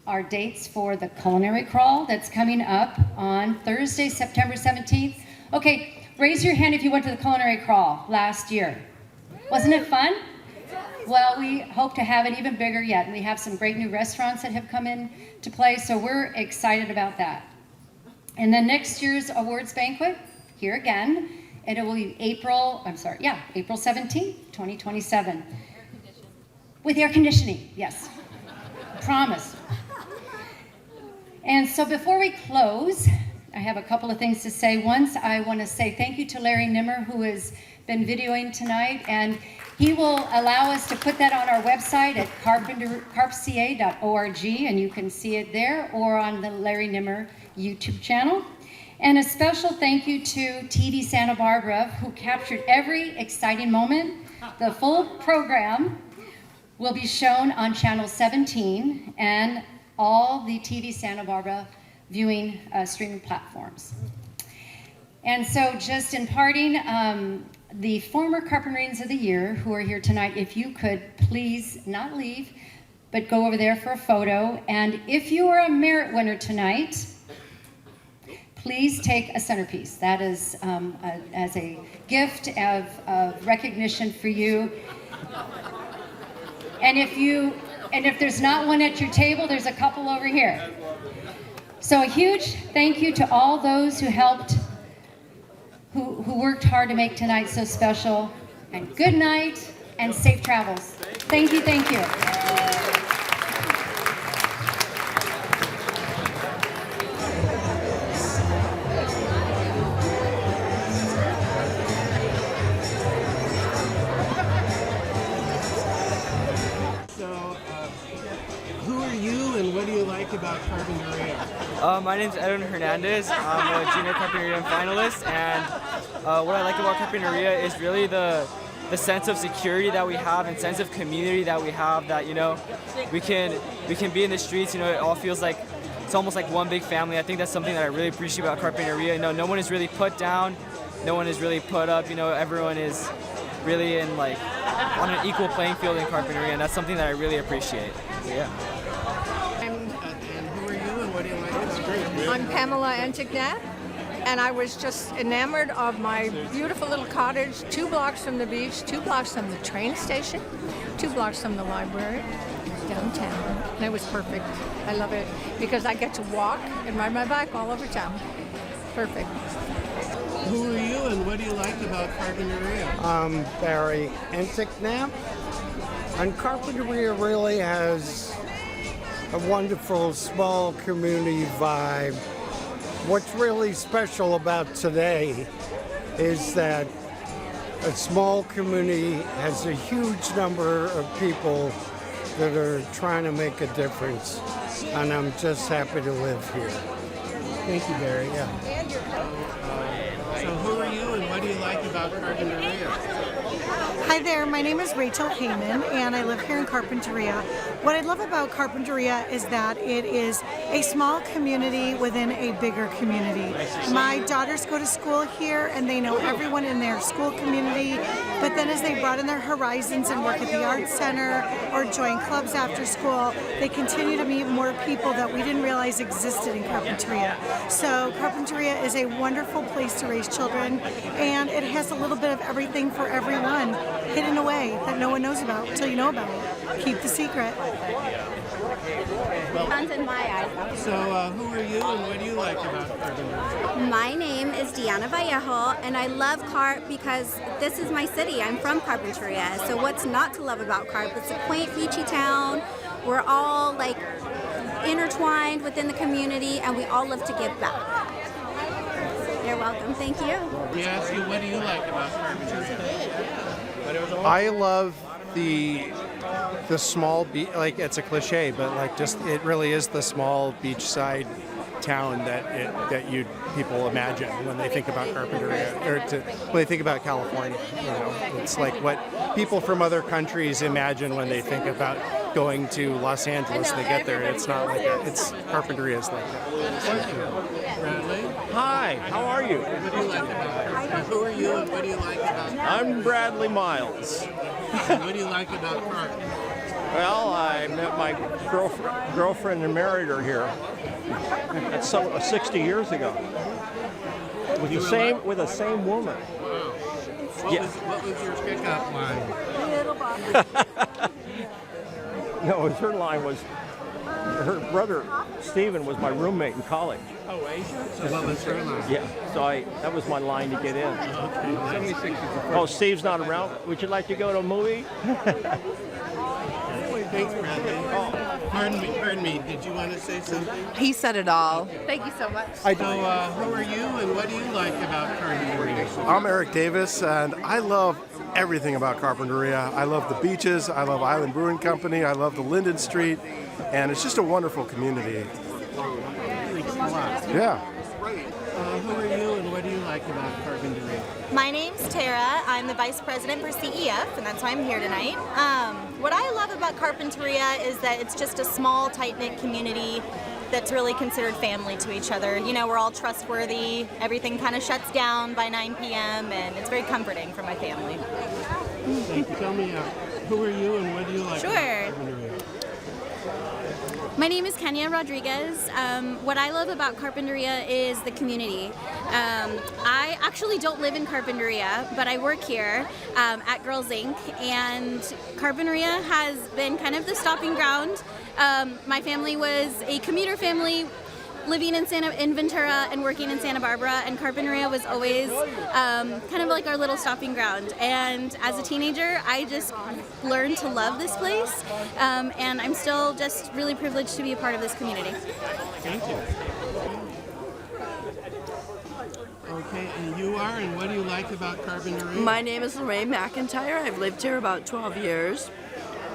S1: our dates for the culinary crawl that's coming up on Thursday, September 17th. Okay, raise your hand if you went to the culinary crawl last year. Wasn't it fun? Well, we hope to have it even bigger yet. And we have some great new restaurants that have come in to play, so we're excited about that. And then next year's awards banquet, here again, and it will be April 17th, 2027. With air conditioning, yes. Promise. And so before we close, I have a couple of things to say. Once, I want to say thank you to Larry Nimmer, who has been videoing tonight, and he will allow us to put that on our website at carpca.org, and you can see it there, or on the Larry Nimmer YouTube channel. And a special thank you to TV Santa Barbara, who captured every exciting moment. The full program will be shown on Channel 17 and all the TV Santa Barbara viewing streaming platforms. And so just in parting, the former Carpinterians of the Year who are here tonight, if you could please not leave, but go over there for a photo. And if you are a merit winner tonight, please take a centerpiece. That is as a gift of recognition for you. And if there's not one at your table, there's a couple over here. So a huge thank you to all those who helped, who worked hard to make tonight so special. And good night and safe travels. Thank you, thank you.
S21: Who are you and what do you like about Carpinteria?
S12: My name's Edwin Hernandez. I'm a junior Carpinteria finalist, and what I like about Carpinteria is really the sense of security that we have and sense of community that we have, that, you know, we can be in the streets, you know, it all feels like it's almost like one big family. I think that's something that I really appreciate about Carpinteria. You know, no one is really put down, no one is really put up, you know, everyone is really in like on an equal playing field in Carpinteria, and that's something that I really appreciate. So, yeah.
S21: And who are you and what do you like about Carpinteria?
S22: I'm Pamela Antignac, and I was just enamored of my beautiful little cottage 2 blocks from the beach, 2 blocks from the train station, 2 blocks from the library downtown. And it was perfect. I love it because I get to walk and ride my bike all over town. Perfect.
S21: Who are you and what do you like about Carpinteria?
S23: I'm Barry Antignac, and Carpinteria really has a wonderful small community vibe. What's really special about today is that a small community has a huge number of people that are trying to make a difference, and I'm just happy to live here.
S21: Thank you, Barry.
S23: Yeah.
S21: So who are you and what do you like about Carpinteria?
S24: Hi there, my name is Rachel Heyman and I live here in Carpinteria. What I love about Carpinteria is that it is a small community within a bigger community. My daughters go to school here and they know everyone in their school community, but then as they broaden their horizons and work at the Arts Center or join clubs after school, they continue to meet more people that we didn't realize existed in Carpinteria. So Carpinteria is a wonderful place to raise children, and it has a little bit of everything for everyone hidden away that no one knows about until you know about it. Keep the secret.
S21: in my eyes. So who are you and what do you like about Carpinteria?
S25: My name is Deanna Vallejo, and I love Carp because this is my city. I'm from Carpinteria. So what's not to love about Carp? It's a quaint, beachy town. We're all like intertwined within the community, and we all love to give back. You're welcome. Thank you.
S21: We ask you, what do you like about Carpinteria?
S23: I love the small beach, like it's a cliche, but like just it really is the small beachside town that people imagine when they think about Carpinteria, or when they think about California. You know, it's like what people from other countries imagine when they think about going to Los Angeles. They get there, it's not like that. It's Carpinteria is like that.
S21: Thank you. Bradley?
S26: Hi, how are you?
S21: What do you like about Carp? Who are you and what do you like about Carp?
S26: I'm Bradley Miles.
S21: And what do you like about Carp?
S26: Well, I met my girlfriend and married her here. That's 60 years ago. With the same woman.
S21: Wow. What was your pickup line?
S26: No, her line was, her brother Stephen was my roommate in college.
S21: Oh, Asia? So what was her line?
S26: Yeah, so that was my line to get in.
S21: Okay.
S26: Oh, Steve's not around. Would you like to go to a movie?
S21: Thanks, Bradley. Pardon me, did you want to say something?
S2: He said it all. Thank you so much.
S21: So, who are you and what do you like about Carpinteria?
S3: I'm Eric Davis, and I love everything about Carpinteria. I love the beaches, I love Island Brewing Company, I love the Linden Street, and it's just a wonderful community.
S21: Thanks a lot.
S3: Yeah.
S21: Who are you and what do you like about Carpinteria?
S4: My name's Tara. I'm the Vice President for CEF, and that's why I'm here tonight. What I love about Carpinteria is that it's just a small, tight-knit community that's really considered family to each other. You know, we're all trustworthy. Everything kind of shuts down by 9 p.m., and it's very comforting for my family.
S21: Thank you. Tell me, who are you and what do you like
S4: Sure.
S21: about Carpinteria?
S25: My name is Kenya Rodriguez. What I love about Carpinteria is the community. I actually don't live in Carpinteria, but I work here at Girls Inc. And Carpinteria has been kind of the stopping ground. My family was a commuter family living in Ventura and working in Santa Barbara, and Carpinteria was always kind of like our little stopping ground. And as a teenager, I just learned to love this place, and I'm still just really privileged to be a part of this community.
S21: Thank you. Okay, and you are, and what do you like about Carpinteria?
S2: My name is Lorraine McIntyre. I've lived here about 12 years.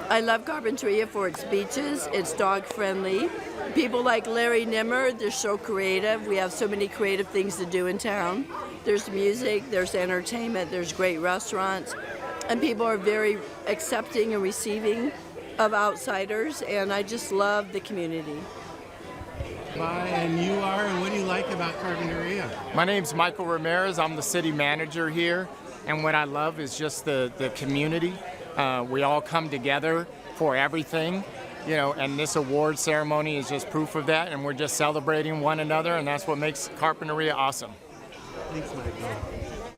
S2: I love Carpinteria for its beaches. It's dog friendly. People like Larry Nimmer, they're so creative. We have so many creative things to do in town. There's music, there's entertainment, there's great restaurants, and people are very accepting and receiving of outsiders, and I just love the community.
S21: Bye, and you are, and what do you like about Carpinteria?
S5: My name's Michael Ramirez. I'm the city manager here, and what I love is just the community. We all come together for everything, you know, and this award ceremony is just proof of that, and we're just celebrating one another, and that's what makes Carpinteria awesome.
S21: Thanks, Michael.